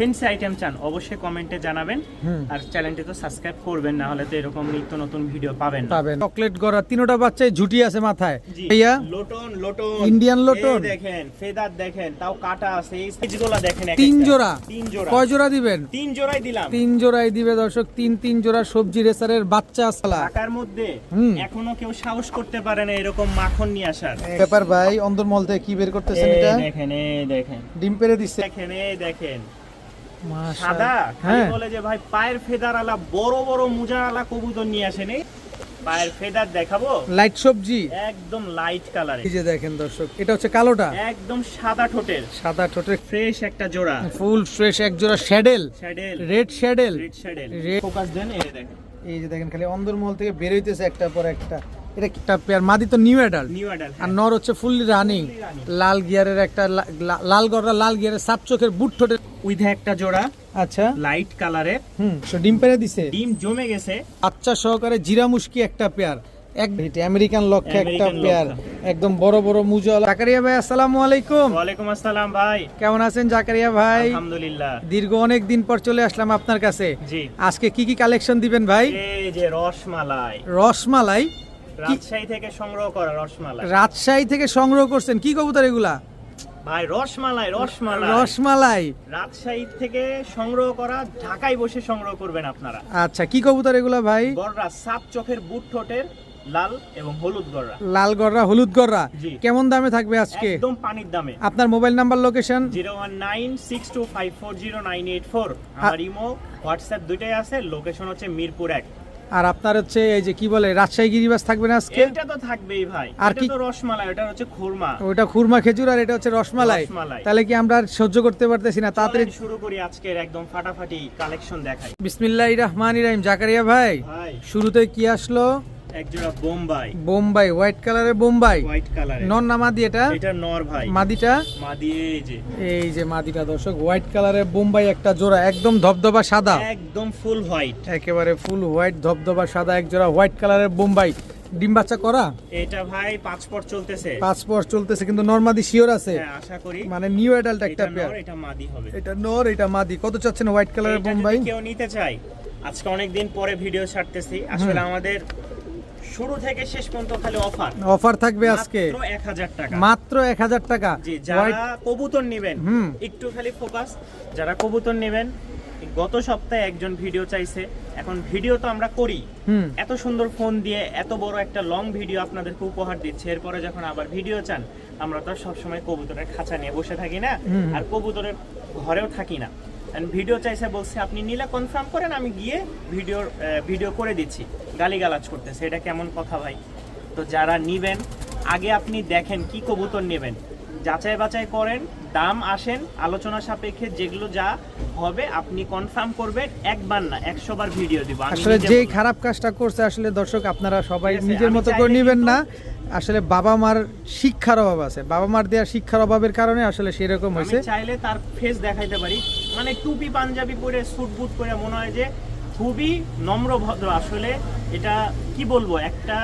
Fancy item চান অবশ্যই কমেন্টে জানাবেন। আর চ্যানেলটি তো সাবস্ক্রাইব করবেন, না হলে তো এরকম নিত্য নতুন ভিডিও পাবেন না। চকলেট গড়া তিনটা বাচ্চায় ঝুটি আছে মাথায়। ভাইয়া লোটন ইন্ডিয়ান লোটন দেখেন, ফেদার দেখেন, তাও কাটা আছে। এই সাইজগুলো দেখেন, তিন জোড়া। কয় জোড়া জোড়া দিবেন? 3 জোড়াই দিলাম। 3 জোড়াই দিবে দর্শক। 3 জোড়া সবজি রেসারের বাচ্চা আসলা ঢাকার মধ্যে এখনো কেউ সাহস করতে পারে না এরকম মাখন নিয়ে আসার। ব্যাপার ভাই, অন্দরমহল থেকে কি বের করতেছেন এটা? দেখেন ডিম পেড়ে দিচ্ছে। দেখেন মাশাআল্লাহ। সাদা, খালি বলে যে ভাই পায়ের ফেদার আলা বড় বড় মুজার আলা কবুতর নিয়ে আসেনি। পায়ের ফেদার দেখাবো, লাইট সবজি একদম লাইট কালারে। এই যে দেখেন দর্শক, এটা হচ্ছে কালোটা, একদম সাদা ঠোঁটের ফ্রেশ একটা জোড়া, ফুল ফ্রেশ এক জোড়া শ্যাডেল, রেড শ্যাডেল। ফোকাস দেন, এই দেখেন, এই যে দেখেন খালি অন্দরমহল থেকে বের হইতেছে একটা পর একটা। এটা একটা পেয়ার, মাদি তো নিউ অ্যাডাল্ট, হ্যাঁ। আর নর হচ্ছে ফুললি রানিং। লাল গিয়ারের একটা লাল গড়া, লাল গিয়ারের সাপ চোখের বুট ঠোঁটের উইথ একটা জোড়া। আচ্ছা, লাইট কালারে। ডিম পেড়ে দিছে, ডিম জমে গেছে। বাচ্চা সহকারে জিরা মুশকি একটা পেয়ার, আমেরিকান লক্ষ্যে একটা পেয়ার, একদম বড় বড় মুজল। জাকারিয়া ভাই আসসালামু আলাইকুম। ওয়ালাইকুম আসসালাম ভাই, কেমন আছেন জাকারিয়া ভাই? আলহামদুলিল্লাহ। দীর্ঘ অনেক দিন পর চলে আসলাম আপনার কাছে। জি, আজকে কি কি কালেকশন দিবেন ভাই? এই যে রসমালাই। রসমালাই রাজশাহী থেকে সংগ্রহ করা রসমালাই। রাজশাহী থেকে সংগ্রহ করছেন? কি কবুতর এগুলা ভাই? রসমালাই। রসমালাই রাজশাহী থেকে সংগ্রহ করা, ঢাকায় বসে সংগ্রহ করবেন আপনারা। আচ্ছা, কি কবুতর এগুলা ভাই? গররা, সাপ চোখের বুট ঠোঁটের, লাল এবং হলুদ গররা। লাল গররা, হলুদ গররা। কেমন দামে থাকবে আজকে? একদম পানির দামে। আপনার মোবাইল নাম্বার, লোকেশন? 01962540984। আমার ইমো হোয়াটসঅ্যাপ দুইটাই আছে। লোকেশন হচ্ছে মিরপুর 1। আর আপনার হচ্ছে এই যে কি বলে রাজশাহী গিরিবাস থাকবে না আজকে? এটা তো থাকবেই ভাই। আর এটা তো রসমালাই, এটা হচ্ছে খুরমা। ওটা খুরমা খেজুর, আর এটা হচ্ছে রসমালাই। তাহলে কি আমরা সহ্য করতে পারতেছি না? তাড়াতাড়ি শুরু করি, আজকের একদম ফাটাফাটি কালেকশন দেখাই। বিসমিল্লাহির রহমানির রহিম। জাকারিয়া ভাই, শুরুতে কি আসলো? একজোড়া বোম্বাই। বোম্বাই হোয়াইট কালারের বোম্বাই। হোয়াইট কালারের নর না মাদি? এটা নর ভাই। মাদিটা? মাদি। এই যে মাদিটা দর্শক, হোয়াইট কালারের বোম্বাই একটা জোড়া, একদম ধবধবা সাদা, একদম ফুল হোয়াইট, একেবারে ফুল হোয়াইট ধবধবা সাদা এক জোড়া হোয়াইট কালারের বোম্বাই। ডিম বাচ্চা করা? এটা ভাই 5 পর চলতেছে। 5 পর চলতেছে, কিন্তু নর মাদি শিওর আছে? হ্যাঁ, আশা করি। মানে নিউ অ্যাডাল্ট একটা পেয়ার। এটা মাদি হবে। এটা নর, এটা মাদি। কত চাচ্ছেন হোয়াইট কালারের বোম্বাই? কেউ নিতে চাই, আজকে অনেক দিন পরে ভিডিও ছাড়তেছি। আসলে আমাদের শুরু থেকে শেষ পর্যন্ত খালি অফার থাকবে আজকে। মাত্র 1000 টাকা। মাত্র 1000 টাকা। জি, যারা কবুতর নেবেন একটু খালি ফোকাস, যারা কবুতর নেবেন। গত সপ্তাহে একজন ভিডিও চাইছে, এখন ভিডিও তো আমরা করি, এত সুন্দর ফোন দিয়ে এত বড় একটা লং ভিডিও আপনাদেরকে উপহার দিচ্ছে। এরপরে যখন আবার ভিডিও চান, আমরা তো সবসময় কবুতরের খাঁচা নিয়ে বসে থাকি না, আর কবুতরের ঘরেও থাকি না। ভিডিও চাইছে, বলছে আপনি নিলে কনফার্ম করেন, আমি গিয়ে ভিডিও করে দিচ্ছি। গালিগালাজ করতেছে, এটা কেমন কথা ভাই? তো যারা নিবেন, আগে আপনি দেখেন কি কবুতর নেবেন, যাচাই বাছাই করেন, দাম আসেন, আলোচনা সাপেক্ষে যেগুলো যা হবে আপনি কনফার্ম করবেন। একবার না 100 বার ভিডিও দিব। আসলে যেই খারাপ কাজটা করছে, আসলে দর্শক আপনারা সবাই নিজের মতো করে নেবেন না। আসলে বাবা মার শিক্ষার অভাব আছে, বাবা মার দেওয়া শিক্ষার অভাবের কারণে আসলে সেরকম হয়েছে। চাইলে তার ফেস দেখাইতে পারি, মানে টুপি পাঞ্জাবি পরে স্যুট বুট করে মনে হয় যে খুবই নম্র ভদ্র। আসলে এটা কি বলবো, একটা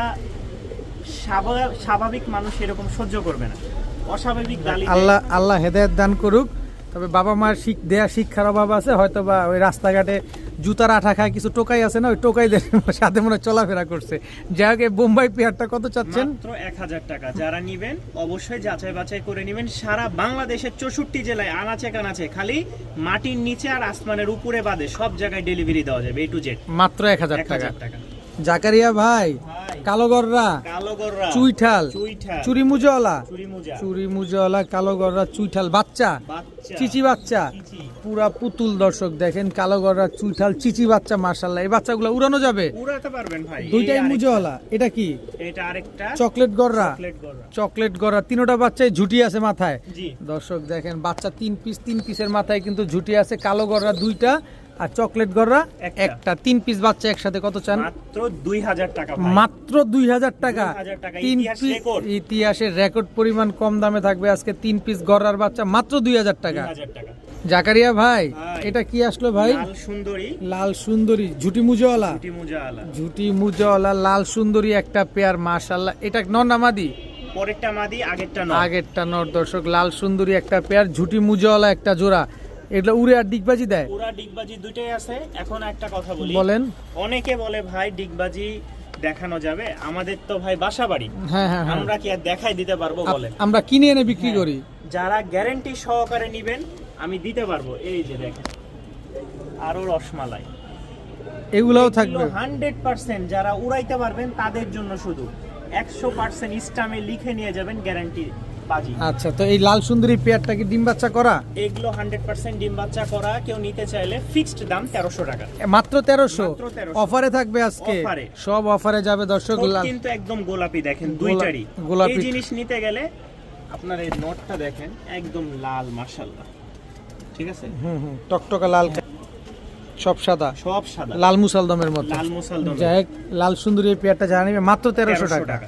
স্বাভাবিক মানুষ এরকম সহ্য করবে না, অস্বাভাবিক গালি। আল্লাহ হেদায়েত দান করুক। তবে বাবা মার দেয়া শিক্ষার অভাব আছে, হয়তো বা ওই রাস্তাঘাটে জুতার আঠা খায় কিছু টোকাই আছে না, ওই টোকাইদের সাথে মনে চলাফেরা করছে। যাই হোক, বোম্বাই পেয়ারটা কত চাচ্ছেন? মাত্র 1000 টাকা। যারা নিবেন অবশ্যই যাচাই বাছাই করে নিবেন। সারা বাংলাদেশের 64 জেলায় আনাচে কানাচে, খালি মাটির নিচে আর আসমানের উপরে বাদে সব জায়গায় ডেলিভারি দেওয়া যাবে, A to Z। মাত্র 1000 টাকা। জাকারিয়া ভাই, কালো গররা, চুইঠাল, চুরি মুজাওয়ালা কালো গররা চুইঠাল বাচ্চা, চিচি বাচ্চা, পুরা পুতুল। দর্শক দেখেন, কালো গররা চুইঠাল চিচি বাচ্চা, মাশাআল্লাহ। এই বাচ্চাগুলো উড়ানো যাবে? উড়াতে পারবেন ভাই। দুইটাই মুজাওয়ালা। এটা কি? এটা আরেকটা চকলেট গররা। চকলেট গররা, তিনটা বাচ্চায় ঝুটি আছে মাথায়। দর্শক দেখেন, বাচ্চা 3 পিসের মাথায় কিন্তু ঝুটি আছে। কালো গররা 2টা, আর চকলেট গররা একটা। 3 পিস বাচ্চা একসাথে কত চান? মাত্র 2000 টাকা। মাত্র 2000 টাকা। 3 পিস, ইতিহাসের রেকর্ড পরিমাণ কম দামে থাকবে আজকে 3 পিস গররার বাচ্চা মাত্র 2000 টাকা। জাকারিয়া ভাই, এটা কি আসলো ভাই? লাল সুন্দরী ঝুটি মুজাওয়ালা লাল সুন্দরী একটা পেয়ার, মাশাআল্লাহ। এটা নর না মাদি? পরেরটা মাদি, আগেরটা নর। আগেরটা নর। দর্শক, লাল সুন্দরী একটা পেয়ার, ঝুটি মুজাওয়ালা একটা জোড়া। এগুলো উড়ে আর ডিগবাজি দেয়? পুরা ডিগবাজি দুটোই আছে। এখন একটা কথা বলি, বলেন। অনেকে বলে ভাই ডিগবাজি দেখানো যাবে, আমাদের তো ভাই বাসা বাড়ি, হ্যাঁ হ্যাঁ, আমরা কি আর দেখাই দিতে পারবো বলেন? আমরা কিনে এনে বিক্রি করি। যারা গ্যারান্টি সহকারে নিবেন আমি দিতে পারবো। এই যে দেখেন আরো রসমালাই, এগুলাও থাকবে 100%। যারা উড়াইতে পারবেন তাদের জন্য শুধু 100% স্টামে লিখে নিয়ে যাবেন গ্যারান্টি বাজি। আচ্ছা, তো এই লাল সুন্দরী পেয়ারটা কি ডিম বাচ্চা করা? এগুলো 100% ডিম বাচ্চা করা। কেউ নিতে চাইলে ফিক্সড দাম 1300 টাকা। মাত্র 1300 মাত্র 1300 অফারে থাকবে আজকে। অফারে। সব অফারে যাবে দর্শক। সব লাল কিন্তু একদম গোলাপি দেখেন দুইটারই। গোলাপি। এই জিনিস নিতে গেলে আপনার এই নোটটা দেখেন একদম লাল মাশাআল্লাহ, ঠিক আছে? টকটকা লাল, সব সাদা, সব সাদা লাল মুসালদমের মতো। লাল মুসালদম। যাই হোক, লাল সুন্দরী এই পেয়ারটা জানা নিবে মাত্র 1300 টাকা।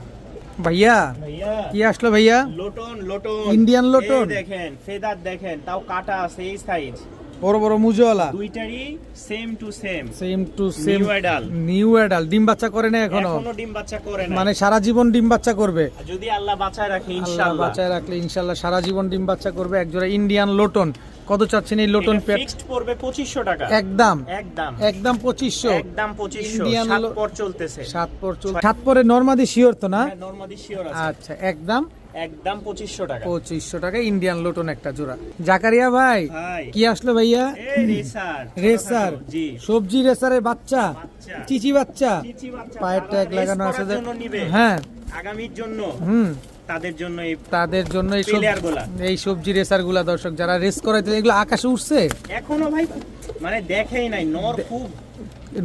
ভাইয়া ভাইয়া কি আসলো ভাইয়া? Lotion, lotion Indian lotion. এই দেখেন ফেদার দেখেন, তাও কাটা আছে এই সাইজ। বড় বড় মুজওয়ালা, দুইটারই same to same same. New adult. New adult ডিম বাচ্চা করে না এখনো? এখনো ডিম বাচ্চা করে না, মানে সারা জীবন ডিম বাচ্চা করবে যদি আল্লাহ বাঁচায় রাখে আল্লাহ ইনশাআল্লাহ। বাঁচায় রাখলে ইনশাআল্লাহ সারা জীবন ডিম বাচ্চা করবে। একজোড়া ইন্ডিয়ান লোটন। কত চাচ্ছেন এই লোটন পেয়ার? ফিক্সড পড়বে 2500 টাকা। একদম একদম একদম 2500। একদম 2500। ইন্ডিয়ান 7 পর চলতেছে। 7 পর 7 পরে নরমাদি শিওর তো না? হ্যাঁ নরমালি শিওর আছে। আচ্ছা, একদম একদম 2500 টাকা। 2500 টাকা ইন্ডিয়ান লোটন একটা জোড়া। জাকারিয়া ভাই ভাই কি আসলো ভাইয়া? এই রেসার। রেসার, জি সবজি রেসারের বাচ্চা, বাচ্চা। চিচি বাচ্চা, চিচি বাচ্চা পায়ের যারা ট্যাগ race লাগানো করার আছে যে- জন্য নিবে, হ্যাঁ আগামীর জন্য তাদের জন্য এই তাদের জন্য এই প্লেয়ার গুলা। এই সবজি রেসার গুলা দর্শক যারা রেস করাইতে, এগুলো আকাশে উঠছে। এখনো ভাই মানে দেখেই নাই, নর খুব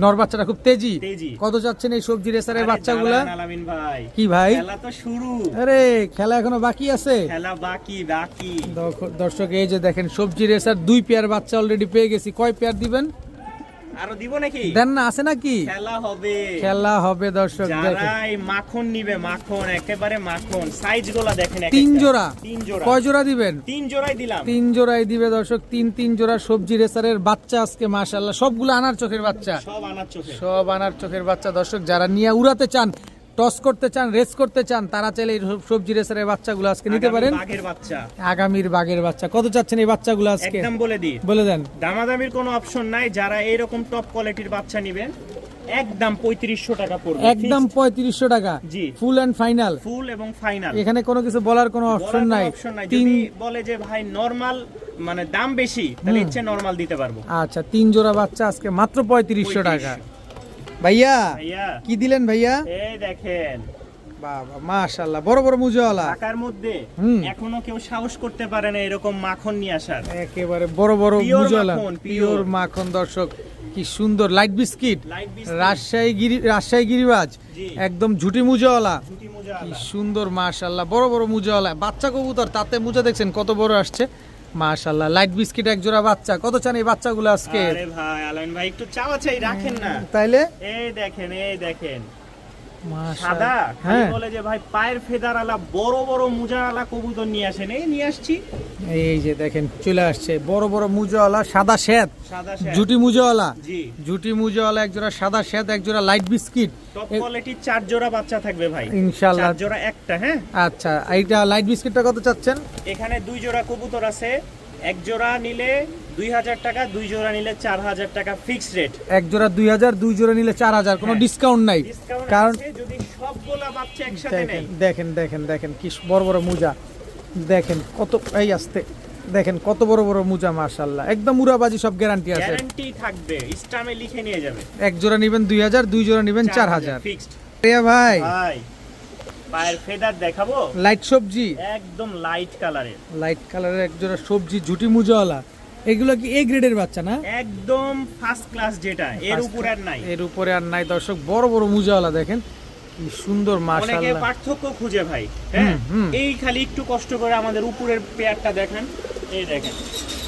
নর বাচ্চাটা খুব তেজি। তেজি। কত চাচ্ছেন এই সবজি রেসারের আরে বাচ্চাগুলা? দাঁড়ান আলামিন ভাই, কি ভাই? খেলা তো শুরু, আরে খেলা এখনো বাকি আছে। খেলা বাকি বাকি। দর্শক এই যে দেখেন সবজি রেসার 2 পেয়ার বাচ্চা অলরেডি পেয়ে গেছি। কয় পেয়ার দিবেন? আরো দিব নাকি? দেন না, আছে নাকি? খেলা হবে, খেলা হবে দর্শক। দেখেন যারা এই মাখন নিবে, মাখন একেবারে মাখন। সাইজ গুলা দেখেন, এক 3 একটা। জোড়া। 3 জোড়া। কয় জোড়া দিবেন? 3 জোড়াই দিলাম। 3 জোড়াই দিবে দর্শক। 3 জোড়া সবজি রেসারের বাচ্চা আজকে মাশাআল্লাহ সবগুলো আনার চোখের বাচ্চা। সব আনার চোখে। সব আনার চোখের বাচ্চা দর্শক। যারা নিয়ে উড়াতে চান, টস করতে চান, রেস করতে চান, তারা চাইলে এই সবজি রেসারের বাচ্চাগুলো আজকে নিতে আগামী পারেন। বাঘের বাচ্চা। আগামীর বাঘের বাচ্চা। কত চাচ্ছেন এই বাচ্চাগুলো আজকে? একদম বলে দিই, বলে দেন। দামাদামির কোনো অপশন নাই। যারা এরকম টপ কোয়ালিটির বাচ্চা নেবেন একদম 3500 টাকা পড়বে। একদম 3500 টাকা। জি। ফুল এন্ড ফাইনাল। ফুল এবং ফাইনাল। এখানে কোনো কিছু বলার কোনো অপশন নাই। যদি বলে যে ভাই নরমাল মানে দাম বেশি, তাহলে ইচ্ছে নরমাল দিতে পারবো। আচ্ছা, 3 জোড়া বাচ্চা আজকে মাত্র 3500 টাকা। ভাইয়া ভাইয়া কি দিলেন ভাইয়া? এই দেখেন বাবা মাশাআল্লাহ, বড় বড় মুজওয়ালা। ঢাকার মধ্যে এখনো কেউ সাহস করতে পারে না এরকম মাখন নিয়ে আসার। একেবারে বড় বড় Pure মুজওয়ালা, মাখন, পিওর pure। মাখন দর্শক। কি সুন্দর light biscuit, light biscuit, Rajshahi Giribaz, জি। একদম ঝুটি মুজওয়ালা। ঝুটি কি মুজাওয়ালা। সুন্দর মাশাআল্লাহ, বড় বড় মুজওয়ালা। বাচ্চা কবুতর, তাতে মুজা দেখছেন কত বড় আসছে মাশাআল্লাহ। লাইট বিস্কিট এক জোড়া বাচ্চা। কত চান এই বাচ্চাগুলো আজকে? আরে ভাই আলামিন ভাই একটু চাওয়া চাই রাখেন না। তাইলে এই দেখেন, এই দেখেন মাশাআল্লাহ। সাদা, খালি হ্যাঁ, বলে যে ভাই পায়ের ফেদার আলা বড় বড় মুজাওয়ালা কবুতর নিয়ে আসেন। এই নিয়ে আসছি, এই যে দেখেন চলে আসছে বড় বড় মুজওয়ালা সাদা শ্বেত, সাদা শ্যাম। ঝুটি মুজওয়ালা। জি, ঝুটি মুজওয়ালা এক জোড়া সাদা শ্বেত, এক জোড়া লাইট বিস্কিট। টপ কোয়ালিটির 4 জোড়া বাচ্চা থাকবে ভাই ইনশাআল্লাহ। 4 জোড়া একটা। হ্যাঁ, আচ্ছা, এইটা লাইট বিস্কিটটা কত চাচ্ছেন? এখানে 2 জোড়া কবুতর আছে। এক জোড়া নিলে 2000 টাকা, 2 জোড়া নিলে 4000 টাকা ফিক্স রেট। এক জোড়া 2000, 2 জোড়া নিলে 4000, কোনো হ্যাঁ। ডিসকাউন্ট নাই। ডিসকাউন্ট কারণ আছে যদি সবগুলা বাচ্চা একসাথে দেখেন নেই। দেখেন দেখেন দেখেন কি বড় বড় মুজা। দেখেন কত, এই আসতে দেখেন কত বড় বড় মুজা মাশাআল্লাহ। একদম উড়াবাজি, সব গ্যারান্টি আছে। গ্যারান্টি থাকবে, স্টামে লিখে নিয়ে যাবে। এক জোড়া নেবেন 2000, 2 জোড়া নেবেন 4000 ফিক্সড। রিয়া ভাই ভাই পায়ের ফেদার দেখাবো, লাইট সবজি, একদম লাইট কালারের। লাইট কালারের এক জোড়া সবজি ঝুটি মুজাওয়ালা। এগুলো কি এ গ্রেডের বাচ্চা না? একদম ফার্স্ট ক্লাস, যেটা এর উপর আর নাই। এর উপরে আর নাই দর্শক। বড় বড় মুজাওয়ালা দেখেন কি সুন্দর অনেকে মাশাআল্লাহ। পার্থক্য খুঁজে ভাই। হ্যাঁ, হুম। এই খালি একটু কষ্ট করে আমাদের উপরের পেয়ারটা দেখেন। এই দেখেন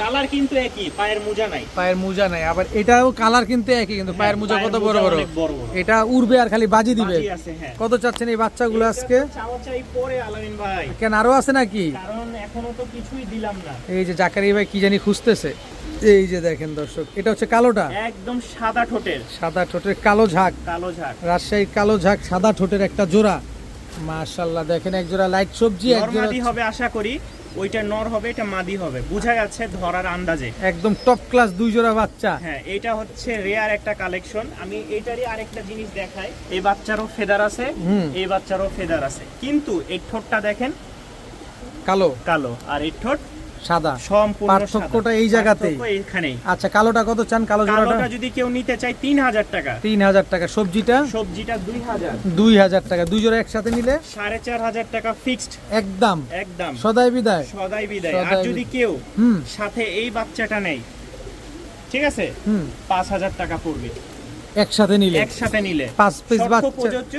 কালার কিন্তু একই, পায়ের মোজা নাই। পায়ের মোজা নাই, আবার এটাও কালার কিন্তু একই, কিন্তু পায়ের মোজা কত বড় বড়। অনেক বড় বড়। এটা উড়বে আর খালি বাজি দিবে। বাজি আছে, হ্যাঁ। কত চাচ্ছেন এই বাচ্চাগুলো আজকে? চাওয়া চাই পরে আলামিন ভাই, কেন আরো আছে নাকি? কারণ এখনো তো কিছুই দিলাম না। এই যে জাকারি ভাই কি জানি খুঁজতেছে। এই যে দেখেন দর্শক, এটা হচ্ছে কালোটা, একদম সাদা ঠোঁটের, সাদা ঠোঁটের কালো ঝাঁক, কালো ঝাঁক। রাজশাহীর কালো ঝাঁক সাদা ঠোঁটের একটা জোড়া মাশাআল্লাহ। দেখেন এক জোড়া লাইট সবজি, এক জোড়া নরমালি হবে আশা করি। ওইটা নর হবে, এটা মাদি হবে, বোঝা যাচ্ছে ধরার আন্দাজে। একদম টপ ক্লাস 2 জোড়া বাচ্চা। হ্যাঁ, এটা হচ্ছে রেয়ার একটা কালেকশন। আমি এটারই আরেকটা জিনিস দেখাই, এই বাচ্চারও ফেদার আছে, এই বাচ্চারও ফেদার আছে, কিন্তু এই ঠোঁটটা দেখেন কালো কালো, আর এই ঠোঁট সাদা। সম্পূর্ণ পার্থক্যটা এই জায়গাতে, এইখানেই। আচ্ছা, কালোটা কত চান? কালোটা যদি কেউ নিতে চায় 3000 টাকা। 3000 টাকা। সবজিটা 2000 টাকা। দুই জোড়া একসাথে নিলে 4500 টাকা ফিক্সড একদম। একদম সদাই বিদায়। আর যদি কেউ সাথে এই বাচ্চাটা নেয়, ঠিক আছে, 5000 টাকা পড়বে একসাথে নিলে 5 পিস বাচ্চা, প্রযোজ্য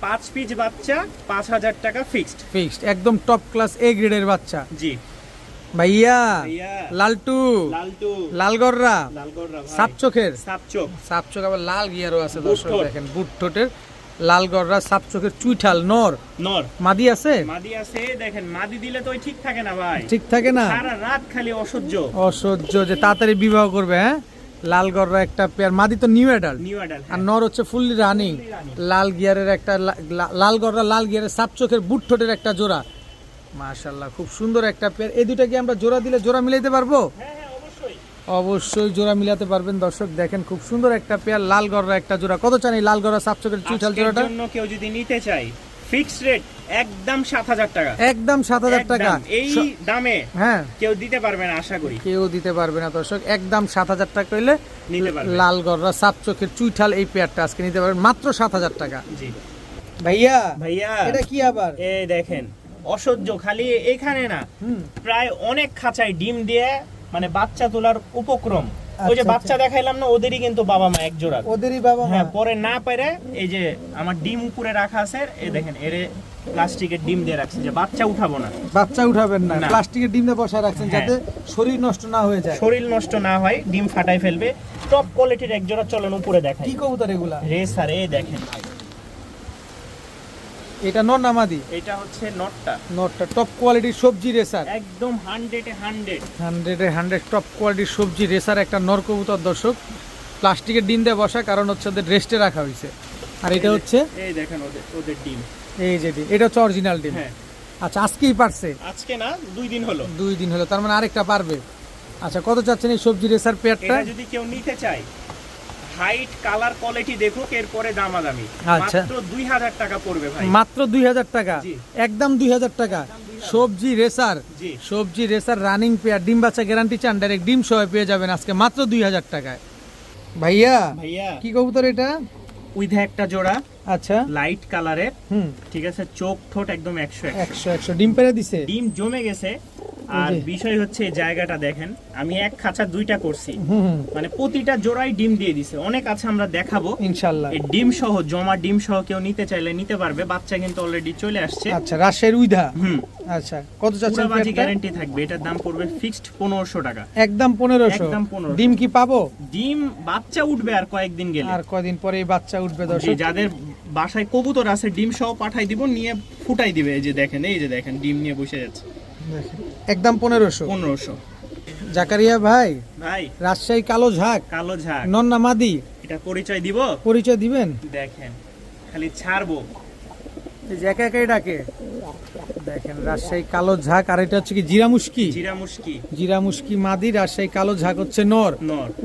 5 পিস বাচ্চা 5000 টাকা ফিক্সড। একদম টপ ক্লাস এ গ্রেডের বাচ্চা। জি ভাইয়া, লালটু লালগররা সাপ চোখের, সাপ চোখ আবার লাল গিয়ারও আছে দর্শক দেখেন, বুট ঠোঁটের লালগররা সাপ চোখের চুইঠাল নর মাদি আছে। দেখেন, মাদি দিলে তো ঠিক থাকে না ভাই, ঠিক থাকে না, সারা রাত খালি অসহ্য যে তাড়াতাড়ি বিবাহ করবে। হ্যাঁ, লালগররা একটা পেয়ার, মাদি তো নিউ অ্যাডাল্ট, আর নর হচ্ছে ফুললি রানিং। লাল গিয়ারের একটা লালগররা লাল গিয়ারের সাপ চোখের বুট ঠোঁটের একটা জোড়া, মাশাআল্লাহ খুব সুন্দর একটা পেয়ার। এই দুটা কি আমরা জোড়া দিলে জোড়া মিলাইতে পারবো? অবশ্যই জোড়া মিলাতে পারবেন দর্শক। দেখেন খুব সুন্দর একটা পেয়ার, লাল গররা একটা জোড়া। কত চান এই লাল গররা সাপ চোখের চুইঠাল জোড়াটা? কেউ যদি নিতে চায় ফিক্সড রেট একদম 7000 টাকা। একদম 7000 টাকা। এই দামে হ্যাঁ কেউ দিতে পারবে না, আশা করি কেউ দিতে পারবে না দর্শক। একদম 7000 টাকা হইলে নিতে পারবেন লাল গররা সাপ চোখের চুইঠাল এই পেয়ারটা আজকে নিতে পারবেন মাত্র 7000 টাকা। জি ভাইয়া, এটা কি আবার? এই দেখেন, অসহ্য খালি এখানে না, প্রায় অনেক খাঁচায় ডিম দিয়ে মানে বাচ্চা তোলার উপক্রম। ওই যে বাচ্চা দেখাইলাম না, ওদেরই কিন্তু বাবা মা এক জোড়া, ওদেরই বাবা মা। হ্যাঁ, পরে না পারে এই যে আমার ডিম উপরে রাখা আছে, এই দেখেন এর প্লাস্টিকের ডিম দিয়ে রাখছে, যে বাচ্চা উঠাবো না, বাচ্চা উঠাবেন না, প্লাস্টিকের ডিম দিয়ে বসায় রাখছেন যাতে শরীর নষ্ট না হয়ে যায়, শরীর নষ্ট না হয়, ডিম ফাটাই ফেলবে। টপ কোয়ালিটির এক জোড়া, চলেন উপরে দেখাই। কি কবুতর এগুলা? রেসার। এই দেখেন, এটা নর না মাদি? এটা হচ্ছে নটটা টপ কোয়ালিটির সবজি রেসার, একদম 100 টপ কোয়ালিটির সবজি রেসার একটা নর কবুতর দর্শক। প্লাস্টিকের ডিম দিয়ে বসা, কারণ হচ্ছে ওদের রেস্টে রাখা হয়েছে। আর এটা হচ্ছে এই দেখেন ওদের ডিম, এই যে ডিম, এটা হচ্ছে অরিজিনাল ডিম। হ্যাঁ, আচ্ছা, আজকেই পারছে? আজকে না, 2 দিন হলো। তার মানে আরেকটা পারবে। আচ্ছা, কত চাচ্ছেন এই সবজি রেসার পেয়ারটা? এটা যদি কেউ নিতে চায়, হাইট কালার কোয়ালিটি দেখুক, এরপরে দামাদামি। আচ্ছা, মাত্র 2000 টাকা পড়বে ভাই, মাত্র 2000 টাকা। একদম 2000 টাকা। সবজি রেসার রানিং পেয়ার, ডিম বাচ্চা গ্যারান্টি চান, ডাইরেক্ট ডিম সহ পেয়ে যাবেন আজকে মাত্র 2000 টাকায়। ভাইয়া, কি কবুতর এটা? উইথ একটা জোড়া। আচ্ছা, লাইট কালারের, ঠিক আছে, চোখ ঠোঁট একদম 100 ডিম পেড়ে দিছে, ডিম জমে গেছে। আর বিষয় হচ্ছে এই জায়গাটা দেখেন, আমি এক খাঁচা 2টা করছি, মানে প্রতিটা জোড়াই ডিম দিয়ে দিছে। অনেক আছে, আমরা দেখাবো ইনশাআল্লাহ। এই ডিম সহ, জমা ডিম সহ কেউ নিতে চাইলে নিতে পারবে। বাচ্চা কিন্তু অলরেডি চলে আসছে। আচ্ছা, রাজশাহীর উইধা। আচ্ছা, কত চাচ্ছেন? পুরো গ্যারান্টি থাকবে। এটার দাম পড়বে ফিক্সড 1500 টাকা। একদম 1500। ডিম কি পাবো? ডিম বাচ্চা উঠবে আর কয়েকদিন গেলে, আর কয়দিন পরে এই বাচ্চা উঠবে দর্শক। যাদের বাসায় কবুতর আছে, ডিম সহ পাঠাই দিব, নিয়ে ফুটাই দিবে। এই যে দেখেন ডিম নিয়ে বসে যাচ্ছে, একদম 1500। জাকারিয়া ভাই, রাজশাহী কালো ঝাঁক নর না মাদি? এটা পরিচয় দিবেন? দেখেন, খালি ছাড়বো, একা একাই ডাকে। দেখেন, রাজশাহী কালো ঝাঁক। আর এটা হচ্ছে কি জিরামুশকি মাদি, রাজশাহী কালো ঝাঁক হচ্ছে নর।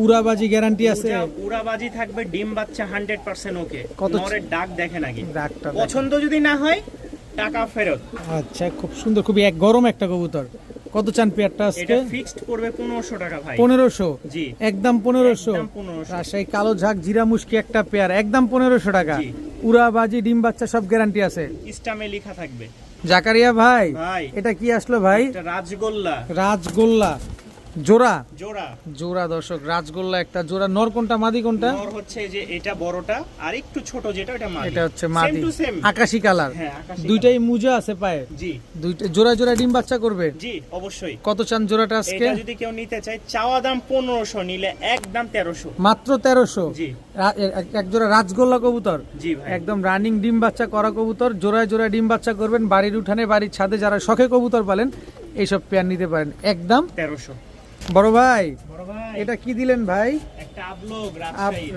উড়াবাজি গ্যারান্টি আছে? উড়াবাজি থাকবে, ডিম বাচ্চা 100% ওকে। নরের ডাক দেখেন আগে, পছন্দ যদি না হয় টাকা ফেরত। আচ্ছা, খুব সুন্দর, খুবই গরম একটা কবুতর। কত চান পেয়ারটা আজকে? এটা ফিক্সড পড়বে 1500 টাকা ভাই। 1500? জি, একদম 1500। রাজশাহী কালো ঝাঁক জিরামুশকি একটা পেয়ার, একদম 1500 টাকা। উড়াবাজি ডিম বাচ্চা সব গ্যারান্টি আছে, ইসলামে লেখা থাকবে। জাকারিয়া ভাই, এটা কি আসলো ভাই? এটা রাজগোল্লা জোড়া দর্শক, রাজগোল্লা একটা জোড়া। নর কোনটা, মাদি কোনটা? নর হচ্ছে যে এটা বড়টা, আর একটু ছোট যেটা, এটা মাদি। এটা হচ্ছে মাদি, আকাশী কালার। হ্যাঁ, দুইটাই মুজা আছে পায়ে। জি, দুইটা জোড়া ডিম বাচ্চা করবে? জি, অবশ্যই। কত চান জোড়াটা আজকে? এটা যদি কেউ নিতে চায়, চাওয়া দাম 1500, নিলে একদম 1300। মাত্র 1300? জি, এক জোড়া রাজগোল্লা কবুতর। জি ভাই, একদম রানিং ডিম বাচ্চা করা কবুতর। জোড়ায় ডিম বাচ্চা করবেন, বাড়ির উঠানে, বাড়ির ছাদে যারা শখে কবুতর পালেন, এইসব পেয়ার নিতে পারেন, একদম 1300। বড় ভাই, এটা কি দিলেন ভাই? একটা আবলোগ,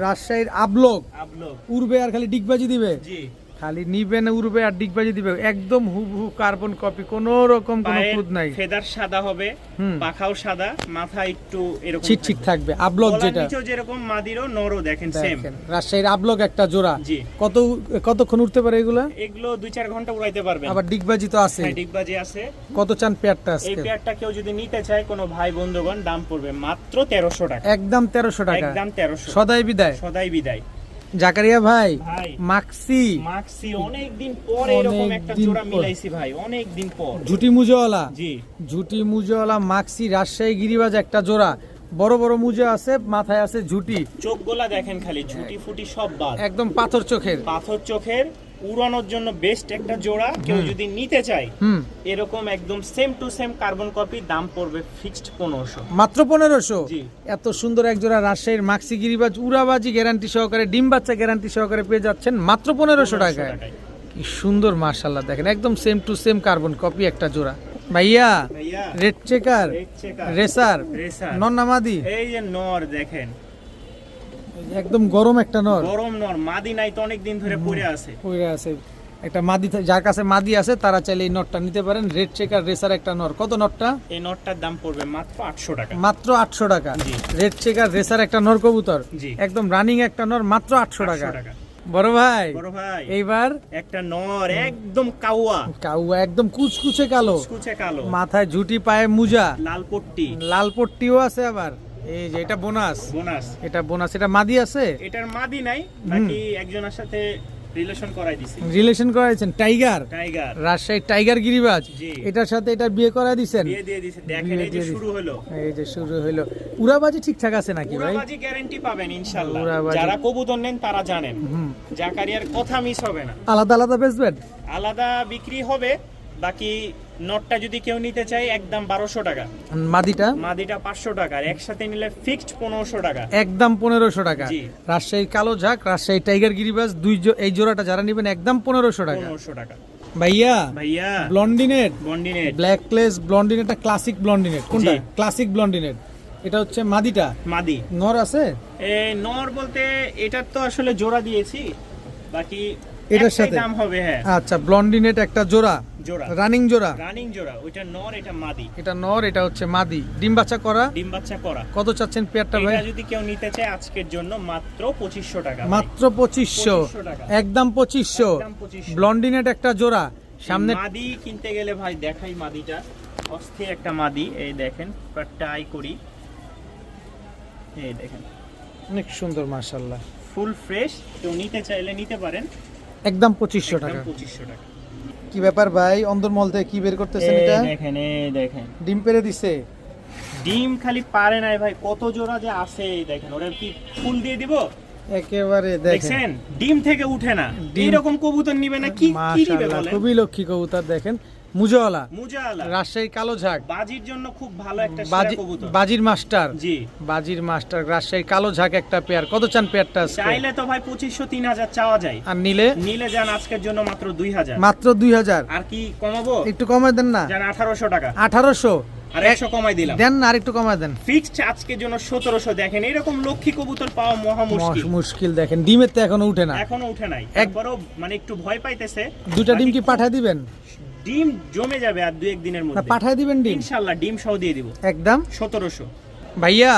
রাজশাহীর আবলোগ। উড়বে আর খালি ডিগবাজি দিবে? জি, খালি নিবেন উড়বে আর ডিগবাজি দিবে, একদম হুবহু কার্বন কপি, কোনো রকম কোনো খুঁত নাই। ফেদার সাদা হবে, পাখাও সাদা, মাথা একটু এরকম চিকচিক থাকবে। আবলক যেটা নিচেও যেরকম মাদিরও নরও দেখেন সেম। রাজশাহীর আবলক একটা জোড়া। জি। কতক্ষণ উঠতে পারে এগুলা? এগুলো 2-4 ঘন্টা উড়াইতে পারবেন। আবার ডিগবাজি তো আছে। হ্যাঁ, ডিগবাজি আছে। কত চান পেয়ারটা আজকে? এই পেয়ারটা কেউ যদি নিতে চায় কোনো ভাই বন্ধুগণ, দাম পড়বে মাত্র 1300 টাকা। একদম 1300 টাকা। একদম 1300। সদাই বিদায়। সদাই বিদায়। জাকারিয়া ভাই, ভাই মাক্সি অনেক দিন পর এরকম একটা জোড়া মিলাইছি ভাই, অনেক দিন পর। ঝুটি মুজোওয়ালা। জি। ঝুটি মুজোওয়ালা মাক্সি রাজশাহী গিরিবাজ একটা জোড়া, বড় বড় মুজো আছে, মাথায় আছে ঝুটি, চোখগুলা দেখেন খালি ঝুটি ফুটি সব বাদ, একদম পাথর চোখের। পাথর চোখের, উড়ানোর জন্য বেস্ট একটা জোড়া। কেউ যদি নিতে চায় এরকম একদম same to same carbon copy, দাম পড়বে ফিক্সড 1500। মাত্র 1500। জি। এত সুন্দর এক জোড়া রাজশাহীর মাক্সি গিরিবাজ উড়াবাজি গ্যারান্টি সহকারে, ডিম বাচ্চা গ্যারান্টি সহকারে পেয়ে যাচ্ছেন মাত্র 1500 টাকায়। কি সুন্দর মাশাআল্লাহ, দেখেন একদম same to same carbon copy একটা জোড়া। ভাইয়া রেড চেকার রেসার নর নামাদি, এই যে নর দেখেন একদম গরম একটা নর, গরম নর, মাদি নাই তো অনেক দিন ধরে পড়ে আছে। পড়ে আছে একটা মাদি, যার কাছে মাদি আছে তারা চাইলে এই নটটা নিতে পারেন। রেড চেকার রেসার একটা নর। কত নটটা? এই নটটার দাম পড়বে মাত্র 800 টাকা। মাত্র 800 টাকা। জি। রেড চেকার রেসার একটা নর কবুতর, জি। একদম রানিং একটা নর, মাত্র 800 টাকা। বড় ভাই এইবার একটা নর একদম কাউয়া, একদম কুচকুচে কালো, মাথায় ঝুটি, পায়ে মুজা, লাল পট্টিও আছে আবার। এই যে এটা বোনাস, এটা বোনাস। এটা মাদি আছে? এটার মাদি নাই, বাকি একজনের সাথে রিলেশন করাইছেন। টাইগার রাজশাহী টাইগার গিরিবাজ, এটার সাথে এটা বিয়ে করাই দিবেন। দেখেন এই যে শুরু হলো, এই যে শুরু হলো। উড়াবাজি ঠিকঠাক আছে নাকি ভাই? উড়াবাজি গ্যারান্টি পাবেন ইনশাআল্লাহ। যারা কবুতর নেন তারা জানেন জাকারিয়ার কথা মিস হবে না। আলাদা আলাদা বেচবেন? আলাদা বিক্রি হবে, বাকি নটটা যদি কেউ নিতে চায় একদম 1200 টাকা, মাদিটা 500 টাকা, আর একসাথে নিলে ফিক্সড 1500 টাকা, একদম 1500 টাকা। রাজশাহী কালো ঝাক, রাজশাহী টাইগার গিরিবাজ, এই জোড়াটা যারা নেবেন একদম 1500 টাকা। ভাইয়া ব্লন্ডিনেট ব্ল্যাক ক্লেস ব্লন্ডিনেটটা ক্লাসিক ব্লন্ডিনেট। কোনটা? ক্লাসিক ব্লন্ডিনেট। এটা হচ্ছে মাদিটা। মাদি নর আছে? এই নর বলতে এটার তো আসলে জোড়া দিয়েছি, বাকি এটার সাথে দাম হবে। হ্যাঁ, আচ্ছা, ব্লন্ডিনেট একটা জোড়া, রানিং জোড়া, ওইটা নর, এটা মাদি। এটা নর, এটা হচ্ছে মাদি। ডিম বাচ্চা করা। কত চাচ্ছেন পেয়ারটা ভাই? এটা যদি কেউ নিতে চায় আজকের জন্য মাত্র 2500 টাকা। মাত্র 2500, একদম 2500। ব্লন্ডিনেট একটা জোড়া। সামনে মাদি কিনতে গেলে ভাই দেখাই, মাদিটা অস্থির একটা মাদি। এই দেখেন, ট্রাই করি, এই দেখেন অনেক সুন্দর মাশাআল্লাহ, ফুল ফ্রেশ। কেউ নিতে চাইলে নিতে পারেন, একদম 2500 টাকা। কি ব্যাপার ভাই, অন্দরমহল থেকে কি বের করতেছেন এটা? দেখেন ডিম পেরে দিছে। ডিম খালি পারে নাই ভাই, কত জোড়া যে আছে দেখেন। ওরা কি ফুল দিয়ে দিব? একেবারে দেখেন ডিম থেকে উঠে না। এরকম কবুতর নিবে না কি দিবে বলেন? খুবই লক্ষ্মী কবুতর। দেখেন মুজাওয়ালা, রাজশাহী কালো ঝাক, বাজির জন্য খুব ভালো একটা সেরা কবুতর। বাজির মাস্টার। জি, বাজির মাস্টার রাজশাহী কালো ঝাক একটা পেয়ার। কত চান পেয়ারটা? চাইলে তো ভাই 2500-3000 চাওয়া যায়, আর নিলে যান আজকের জন্য মাত্র 2000। মাত্র 2000। আর কি কমাবো? একটু কমায় দেন না? জান 1800 টাকা। 1800 আর 100 কমাই দিলাম। দেন না, আর একটু কমায় দেন। ফিক্সড আজকের জন্য 1700। দেখেন এরকম লক্ষ্মী কবুতর পাওয়া মহা মুশকিল। দেখেন ডিমের তো এখনো উঠে নাই। একবারও মানে একটু ভয় পাইতেছে। দুইটা ডিম কি পাঠিয়ে দিবেন? ডিম জমে যাবে আর 2-1 দিনের মধ্যে। পাঠিয়ে দিবেন ডিম? ইনশাআল্লাহ ডিম সহ দিয়ে দিব। একদম 1700। ভাইয়া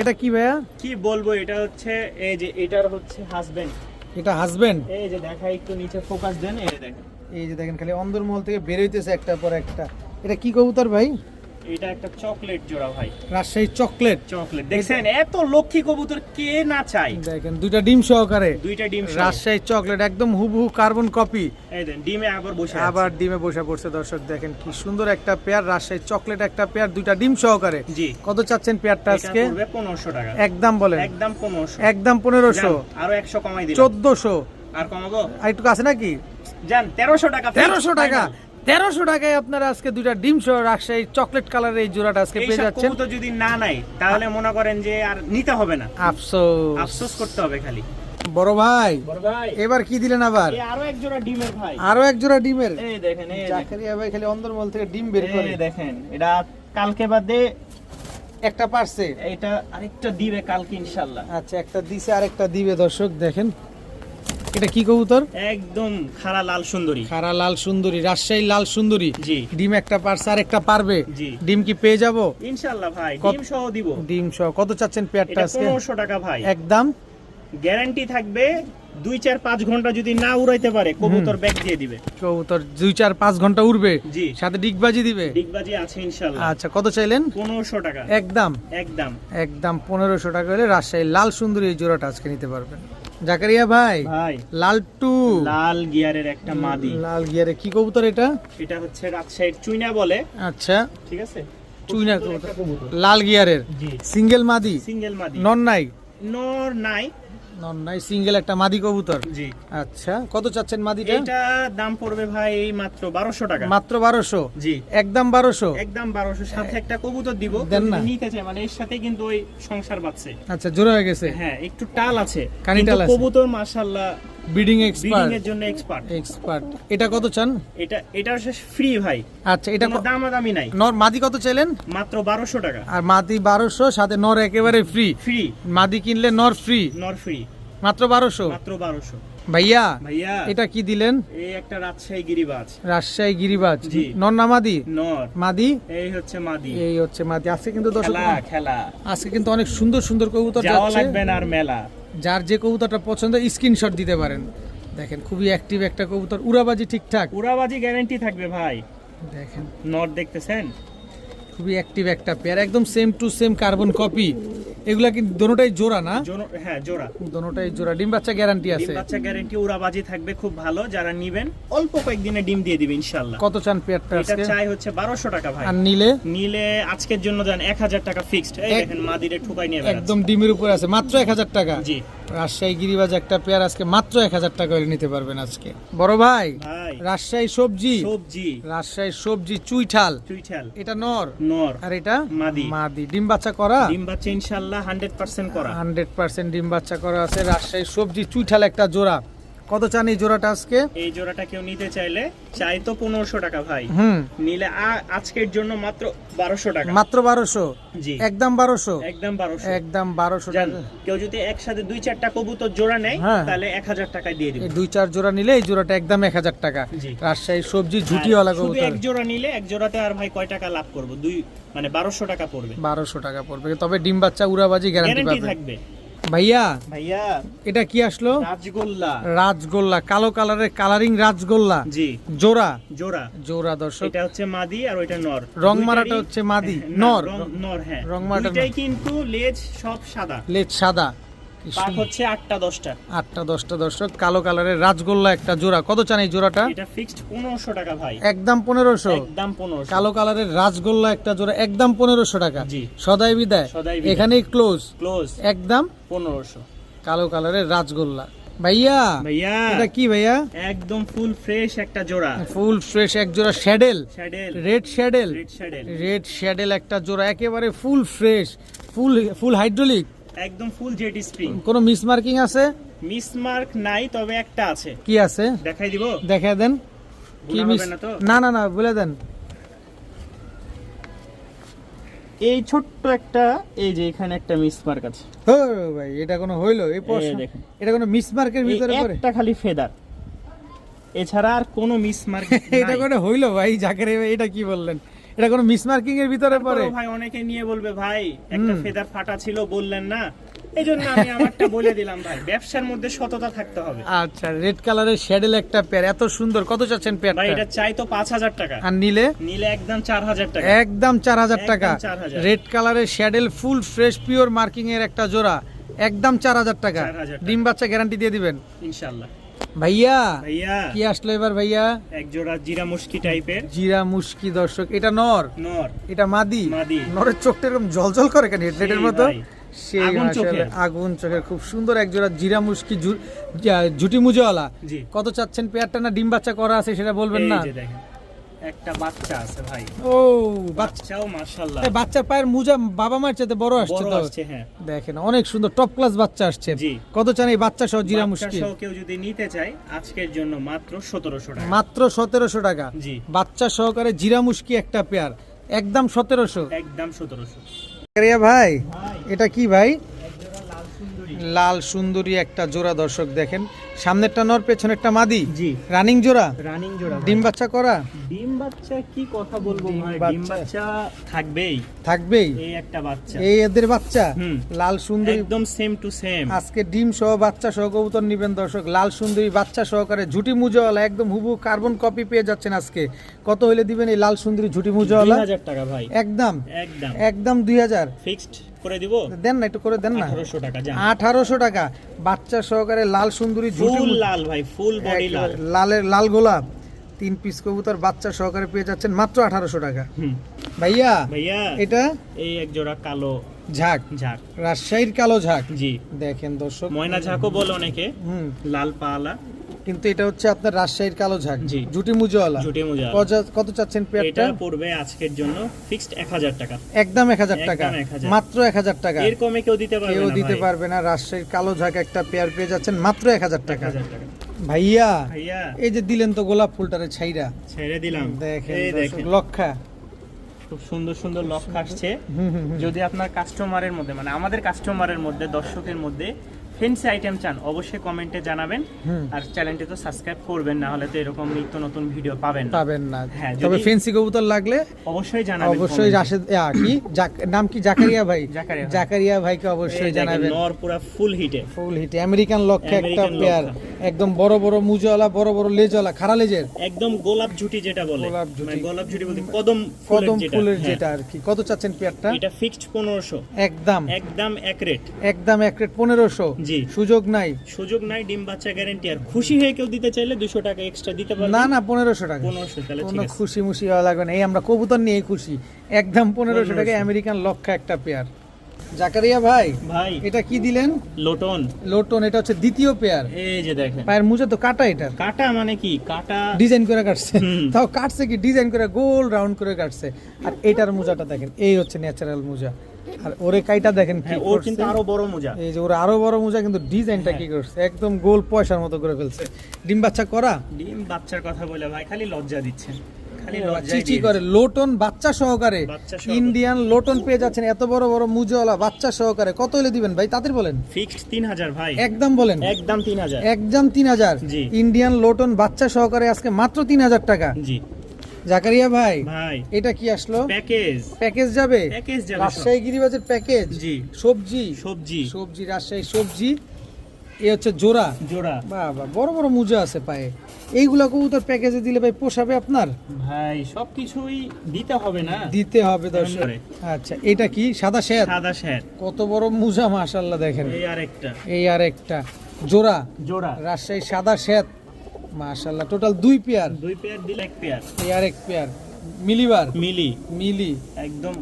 এটা কি ভাইয়া? কি বলবো, এটা হচ্ছে এই যে এটার হচ্ছে হাজবেন্ড। এটা হাজবেন্ড? এই যে দেখাই, একটু নিচে ফোকাস দেন। এই যে দেখেন খালি অন্দরমহল থেকে বের হইতেছে একটা পর একটা। এটা কি কবুতর ভাই? এটা একটা চকলেট জোড়া ভাই, রাজশাহী চকলেট। দেখছেন এত লক্ষ্মী কবুতর কে না চাই? দেখেন দুইটা ডিম সহকারে, রাজশাহী চকলেট, একদম হুবহু কার্বন কপি। এই দেন ডিমে আবার ডিমে বসে পড়ছে। দর্শক দেখেন কি সুন্দর একটা পেয়ার, রাজশাহী চকলেট একটা পেয়ার, দুইটা ডিম সহকারে। জি। কত চাচ্ছেন পেয়ারটা আজকে? 1500 টাকা। একদম বলেন। একদম 1500। একদম 1500। আরো 100 কমাই দিলাম। 1400। আর কমাবো? আর একটু আছে নাকি? জান 1300 টাকা। 1300 টাকা। 1300 টাকায় আপনারা আজকে দুইটা ডিম সহ রাজশাহী চকলেট কালারের এই জোড়াটা আজকে পেয়ে যাচ্ছেন। কবুতর যদি না নাই তাহলে মনে করেন যে আর নিতে হবে না, আফসোস করতে হবে খালি। বড় ভাই এবার কি দিলেন আবার? আরো এক জোড়া ডিমের ভাই, আরো এক জোড়া ডিমের। এই দেখেন, জাকারিয়া ভাই খালি অন্দরমহল থেকে ডিম বের করে। এই দেখেন, এটা কালকে বাদে একটা পারছে, এটা আরেকটা দিবে কালকে ইনশাআল্লাহ। আচ্ছা, একটা দিছে আরেকটা দিবে। দর্শক দেখেন এটা কি কবুতর? একদম খাড়া লাল সুন্দরী। খাড়া লাল সুন্দরী, রাজশাহী লাল সুন্দরী। জি। ডিম একটা পারছে আর একটা পারবে। জি। ডিম কি পেয়ে যাব? ইনশাআল্লাহ ভাই, ডিম সহ দিব। ডিম সহ। কত চাচ্ছেন পেয়ারটা এটা আজকে? 1500 টাকা ভাই। একদম গ্যারান্টি থাকবে 2-4-5 ঘন্টা যদি না উড়াইতে পারে কবুতর ব্যাগ দিয়ে দিবে। কবুতর 2-4-5 ঘন্টা উড়বে। জি। সাথে ডিগবাজি দিবে। ডিগবাজি আছে ইনশাআল্লাহ। আচ্ছা, কত চাইলেন? 1500 টাকা। একদম একদম 1500 টাকা হলে রাজশাহী লাল সুন্দরী এই জোড়াটা আজকে নিতে পারবেন। জাকারিয়া ভাই, ভাই লালটু লাল গিয়ারের একটা মাদি। লাল গিয়ারে কি কবুতর এটা? এটা হচ্ছে রাজশাহীর চুইনা বলে। আচ্ছা, ঠিক আছে, চুইনা কবুতর, লাল গিয়ারের। জি। সিঙ্গেল মাদি? সিঙ্গেল মাদি। নন নাই? নর নাই। নন নাই, সিঙ্গেল একটা মাদি কবুতর। জি। আচ্ছা, কত চাচ্ছেন মাদিটা? এটা দাম পড়বে ভাই মাত্র 1200 টাকা। মাত্র 1200? জি। একদম 1200? একদম 1200, সাথে একটা কবুতর দিব। দেন না। যদি নিতে চায় মানে এর সাথে কিন্তু ওই সংসার বাঁচছে। আচ্ছা, জোড়া হয়ে গেছে। হ্যাঁ, একটু টাল আছে, কানি কিন্তু টাল আছে। কবুতর মাশাআল্লাহ ব্রিডিং ব্রিডিং এক্সপার্ট। এর জন্য এক্সপার্ট। এক্সপার্ট। এটা কত চান? এটা ফ্রি ভাই। আচ্ছা, এটা কোনো দামাদামি নাই। নর মাদি কত চাইলেন? মাত্র 1200 টাকা। আর মাদি 1200, সাথে নর একেবারে ফ্রি। ফ্রি। মাদি কিনলে নর ফ্রি। নর ফ্রি। মাত্র 1200? মাত্র 1200। ভাইয়া ভাইয়া এটা কি দিলেন? এই একটা রাজশাহী গিরিবাজ। রাজশাহী গিরিবাজ। জি। নর না মাদি? নর। মাদি? এই হচ্ছে মাদি। এই হচ্ছে মাদি। আজকে কিন্তু দর্শক, খেলা আজকে কিন্তু অনেক সুন্দর সুন্দর কবুতর যাওয়া যাচ্ছে। লাগবে না আর মেলা। যার যে কবুতরটা পছন্দ স্ক্রিনশট দিতে পারেন। দেখেন, খুবই অ্যাক্টিভ একটা কবুতর। উড়াবাজি ঠিকঠাক? উড়াবাজি গ্যারান্টি থাকবে ভাই। দেখেন, নর দেখতেছেন, খুবই অ্যাক্টিভ একটা পেয়ার, একদম same to same carbon copy. এগুলা কি দোনোটাই জোড়া না? হ্যাঁ জোড়া। দোনোটাই জোড়া। ডিম বাচ্চা গ্যারান্টি ডিম আছে? বাচ্চা গ্যারান্টি। উড়াবাজি থাকবে খুব ভালো। যারা নিবেন অল্প কয়েকদিনে ডিম দিয়ে দিবে ইনশাআল্লাহ। কত চান পেয়ারটা এটা আজকে? চাই হচ্ছে 1200 টাকা ভাই। আর নিলে? নিলে আজকের জন্য দেন 1000 টাকা ফিক্সড। এই দেখেন মাদিরে ঠুকাই নিয়ে বেড়াচ্ছে। একদম ডিমের উপর আছে, মাত্র 1000 টাকা। জি। রাজশাহী গিরিবাজ একটা পেয়ার আজকে মাত্র 1000 টাকা করে নিতে পারবেন আজকে। বড় ভাই, ভাই রাজশাহী সবজি। সবজি। রাজশাহী সবজি চুইঠাল। চুইঠাল। এটা নর? নর। আর এটা মাদি। মাদি। ডিম বাচ্চা করা? ডিম বাচ্চা ইনশাআল্লাহ 100% করা। 100% ডিম বাচ্চা করা আছে। রাজশাহী সবজি চুইঠাল একটা জোড়া। কত চান এই জোড়াটা আজকে? এই জোড়াটা কেউ নিতে চাইলে চাই তো 1500 টাকা ভাই। নিলে আজকের জন্য মাত্র 1200 টাকা। মাত্র 1200? জি। একদম 1200? একদম 1200। একদম 1200 জান, টাকা। কেউ যদি একসাথে 2-4টা কবুতর জোড়া নেয় হ্যাঁ। তাহলে 1000 টাকায় দিয়ে দিবে। এই 2-4 জোড়া নিলে এই জোড়াটা একদম 1000 টাকা। জি। রাজশাহী সবজি ঝুটিওয়ালা শুধু কবুতর। এক জোড়া নিলে এক জোড়াতে আর ভাই কয় টাকা লাভ করব? মানে 1200 টাকা পড়বে। 1200 টাকা পড়বে, তবে ডিম বাচ্চা উড়াবাজি গ্যারান্টি গ্যারান্টি পাবে। থাকবে। ভাইয়া ভাইয়া এটা কি আসলো? রাজগোল্লা। রাজগোল্লা, কালো কালারের কালারিং রাজগোল্লা। জি। জোড়া? জোড়া। জোড়া দর্শক। এটা হচ্ছে মাদি আর ওইটা নর। রং মারাটা হচ্ছে মাদি, নর? নর হ্যাঁ। রং মারাটা দুইটাই কিন্তু লেজ সব সাদা। লেজ সাদা। পাক হচ্ছে 8টা-10টা। 8টা-10টা দর্শক, কালো কালারের রাজগোল্লা একটা জোড়া। কত চান এই জোড়াটা? এটা ফিক্সড 1500 টাকা ভাই। একদম 1500? একদম 1500। কালো কালারের রাজগোল্লা একটা জোড়া একদম 1500 টাকা। জি। সদাই বিদায়? সদাই বিদায়। এখানেই ক্লোজ? ক্লোজ। একদম 1500। কালো কালারের রাজগোল্লা। ভাইয়া ভাইয়া এটা কি ভাইয়া? একদম ফুল ফ্রেশ একটা জোড়া। ফুল ফ্রেশ এক জোড়া শ্যাডেল। শ্যাডেল। রেড শ্যাডেল। রেড শ্যাডেল। রেড শ্যাডেল একটা জোড়া, একেবারে ফুল ফ্রেশ, ফুল হাইড্রোলিক। একদম ফুল জেট স্প্রিং। কোনো মিস মার্কিং আছে? মিস মার্ক নাই, তবে একটা আছে। কি আছে? দেখাই দিব। দেখায় দেন। কি ভুলা মিস? হবে না তো? না বলে দেন। এই ছোট্ট একটা, এই যে এখানে একটা মিস মার্ক আছে। ও ভাই, এটা কোনো হইলো? এই প্রশ্ন, দেখেন। এটা কোনো মিস মার্কের ভিতরে পড়ে? একটা খালি ফেদার, এছাড়া আর কোনো মিস মার্ক এটা কোনো হইলো ভাই? জাকের এটা কি বললেন? এটা কোনো মিস মার্কিং এর ভিতরে পড়ে? ভাই অনেকে নিয়ে বলবে ভাই একটা ফেদার ফাটা ছিল বললেন না, এইজন্য আমি আমারটা বলে দিলাম ভাই। ব্যবসার মধ্যে সততা থাকতে হবে। আচ্ছা, রেড কালারের শ্যাডেল একটা পেয়ার, এত সুন্দর। কত চাচ্ছেন ভাই পেয়ারটা? এটা চাই তো 5000 টাকা। আর নিলে? নিলে একদম 4000 টাকা। একদম 4000 টাকা। একদম 4000। রেড কালারের শ্যাডেল ফুল ফ্রেশ পিওর মার্কিং এর একটা জোড়া, একদম 4000 টাকা। 4000 টাকা। ডিম বাচ্চা গ্যারান্টি দিয়ে দিবেন ইনশাআল্লাহ। ভাইয়া ভাইয়া কি আসলো এবার ভাইয়া? এক জোড়া জিরা মুশকি টাইপের। জিরা মুশকি দর্শক, এটা নর? নর। এটা মাদি? মাদি। নরের চোখটা এরকম জলজল করে কেন হেডলাইটের সেই মতো? ভাই। সেই আগুন মাশাআল্লাহ, চোখের। আগুন চোখের, খুব সুন্দর এক জোড়া জিরা মুশকি ঝুটি মুজওয়ালা। জি। কত চাচ্ছেন পেয়ারটা? না ডিম বাচ্চা করা আছে সেটা বলবেন না? এই যে দেখেন একটা বাচ্চা আছে ভাই। ও বাচ্চা, বাচ্চাও মাশাআল্লাহ এই বাচ্চার পায়ের মুজা বাবা মার চাইতে বড় আসছে বড় তো। আসছে। হ্যাঁ দেখেন অনেক সুন্দর টপ ক্লাস বাচ্চা আসছে। জি। কত চান এই বাচ্চা সহ জিরা বাচ্চা মুশকি? সহ কেউ যদি নিতে চায় আজকের জন্য মাত্র 1700 টাকা। মাত্র 1700 টাকা। জি। বাচ্চা সহকারে জিরা মুশকি একটা পেয়ার, একদম 1700। একদম 1700। ভাই এটা কি ভাই? লাল সুন্দরী একটা জোড়া দর্শক দেখেন, সামনেরটা নর পেছনেরটা মাদি, জি রানিং জোড়া, রানিং জোড়া। ডিম বাচ্চা করা, ডিম বাচ্চা কি কথা বলবো ডিম ভাই, ডিম বাচ্চা। বাচ্চা থাকবেই, থাকবেই এই একটা বাচ্চা, এই এদের বাচ্চা হুম। লাল সুন্দরী। একদম সেম টু সেম। আজকে ডিম সহ বাচ্চা সহ কবুতর নিবেন দর্শক, লাল সুন্দরী বাচ্চা সহকারে ঝুটি মুজাওয়ালা একদম হুবহু কার্বন কপি পেয়ে যাচ্ছেন আজকে। কত হইলে দিবেন এই লাল সুন্দরী ঝুটি মুজাওয়ালা? 2000 টাকা ভাই, একদম একদম একদম 2000 ফিক্সড করে দিব। দেন না, একটু করে দেন না। 1800 টাকা জান। 1800 টাকা বাচ্চা সহকারে লাল সুন্দরী ঝুটি ফুল লাল ভাই, ফুল বডি লাল। লালের লাল গোলাপ 3 পিস কবুতর বাচ্চা সহকারে পেয়ে যাচ্ছেন মাত্র 1800 টাকা। হুম। ভাইয়া ভাইয়া এটা এই এক জোড়া কালো ঝাঁক, ঝাঁক, রাজশাহীর কালো ঝাঁক। জি দেখেন দর্শক, ময়না ঝাঁকও বলে অনেকে, হুম, লাল পালা, কিন্তু এটা হচ্ছে আপনার রাজশাহীর কালো ঝাঁক, জি। ঝুটি মুজাওয়ালা। ঝুটি মুজা। কত চাচ্ছেন এটা পেয়ারটা? পড়বে আজকের জন্য ফিক্সড 1000 টাকা, একদম 1000 টাকা, একদম 1000 মাত্র 1000 টাকা। এর কমে কেউ দিতে পারবে কেউ না দিতে ভাই। পারবে না। রাজশাহীর কালো ঝাঁক একটা পেয়ার পেয়ে যাচ্ছেন মাত্র 1000 টাকা। 1000 টাকা ভাইয়া ভাইয়া, এই যে দিলেন তো গোলাপ ফুলটারে ছাইরা, ছেড়ে দিলাম। দেখেন এই দর্শক, দেখেন লক্ষা। খুব সুন্দর সুন্দর লক্ষ্য আসছে। হুম, হুম, হুম। যদি আপনার কাস্টমারের মধ্যে, মানে আমাদের কাস্টমারের মধ্যে, দর্শকের মধ্যে ফেন্সি আইটেম চান, অবশ্যই কমেন্টে জানাবেন। হুম। আর চ্যানেলটি তো সাবস্ক্রাইব করবেন, না হলে তো এরকম নিত্য নতুন ভিডিও পাবেন না। পাবেন না। হ্যাঁ, তবে যদি- ফেন্সি কবুতর লাগলে অবশ্যই জানাবেন অবশ্যই comment এ। রাশেদ কি নাম কি জাকারিয়া ভাই, জাকারিয়া ভাই। জাকারিয়া ভাইকে এই অবশ্যই দেখেন, জানাবেন। নর পুরা ফুল হিটে। ফুল হিট আমেরিকান লক্ষ্যে একটা আমেরিকান পেয়ার, লক্ষা। একদম বড় বড় মুজওয়ালা, বড় বড় লেজওয়ালা, খাড়া লেজের, একদম গোলাপ ঝুটি যেটা বলে, গোলাপ ঝুটি। মানে গোলাপ ঝুটি বলতে কদম কদম যেটা, ফুলের হ্যাঁ। যেটা আর কি। কত চাচ্ছেন পেয়ারটা? এটা ফিক্সড 1500, একদম একদম এক রেট। একদম এক রেট 1500, জি। সুযোগ নাই। সুযোগ নাই, ডিম বাচ্চা গ্যারান্টি। আর খুশি হয়ে কেউ দিতে চাইলে 200 টাকা এক্সট্রা দিতে পারবে। না না 1500 টাকা, 1500, তাহলে কোনো ঠিক আছে। খুশি মুশি হওয়া লাগবে না। এই আমরা কবুতর নিয়ে খুশি, একদম 1500 টাকা 1500 আমেরিকান লক্ষ্য একটা পেয়ার। জাকারিয়া ভাই ভাই এটা কি দিলেন? লোটন, লোটন, এটা হচ্ছে দ্বিতীয় পেয়ার। এই যে দেখেন, পায়ের মুজা তো কাটা, এটা কাটা মানে কি কাটা, ডিজাইন করে কাটছে, হুম। তাও কাটছে কি ডিজাইন করে গোল রাউন্ড করে কাটছে। আর এটার মুজাটা দেখেন, এই হচ্ছে ন্যাচারাল মুজা। আর ওরে কাইটা দেখেন কি হ্যাঁ ওর করছে। কিন্তু আরো বড় মোজা। এই যে ওরা আরো বড় মুজা, কিন্তু ডিজাইনটা কি করছে একদম গোল পয়সার মতো করে ফেলছে। ডিম বাচ্চা করা, ডিম বাচ্চার কথা বলে ভাই খালি লজ্জা দিচ্ছেন, খালি ও, লজ্জা চিচি করে লোটন বাচ্চা সহকারে, বাচ্চা সহকারে। ইন্ডিয়ান লোটন পেয়ে যাচ্ছেন এত বড় বড় মুজাওয়ালা বাচ্চা সহকারে। কত হলে দিবেন ভাই তাদের বলেন? ফিক্সড 3000 ভাই, একদম বলেন, একদম 3000। একদম 3000। জি। ইন্ডিয়ান লোটন বাচ্চা সহকারে আজকে মাত্র 3000 টাকা। জি জাকারিয়া ভাই ভাই, এটা কি আসলো? প্যাকেজ, প্যাকেজ যাবে, প্যাকেজ যাবে সব। রাজশাহী গিরিবাজের প্যাকেজ, জি সবজি সবজি সবজি, রাজশাহী সবজি। এ হচ্ছে জোড়া, জোড়া। বাবা বড় বড় মুজা আছে পায়ে। এইগুলা কবুতর প্যাকেজে দিলে ভাই পোষাবে আপনার? ভাই সবকিছুই দিতে হবে না, দিতে হবে দর্শক। করে। আচ্ছা এটা কি সাদা শেদ? সাদা শ্যাট, কত বড় মুজা মাশাআল্লাহ দেখেন। এই আরেকটা এই আর একটা জোড়া, জোড়া, রাজশাহী সাদা শেদ মাশাআল্লাহ। টোটাল 2 পেয়ার, 2 পেয়ার দিলে 1 পেয়ার। এই আর এক পেয়ার মিলিবার, মিলি, মিলি একদম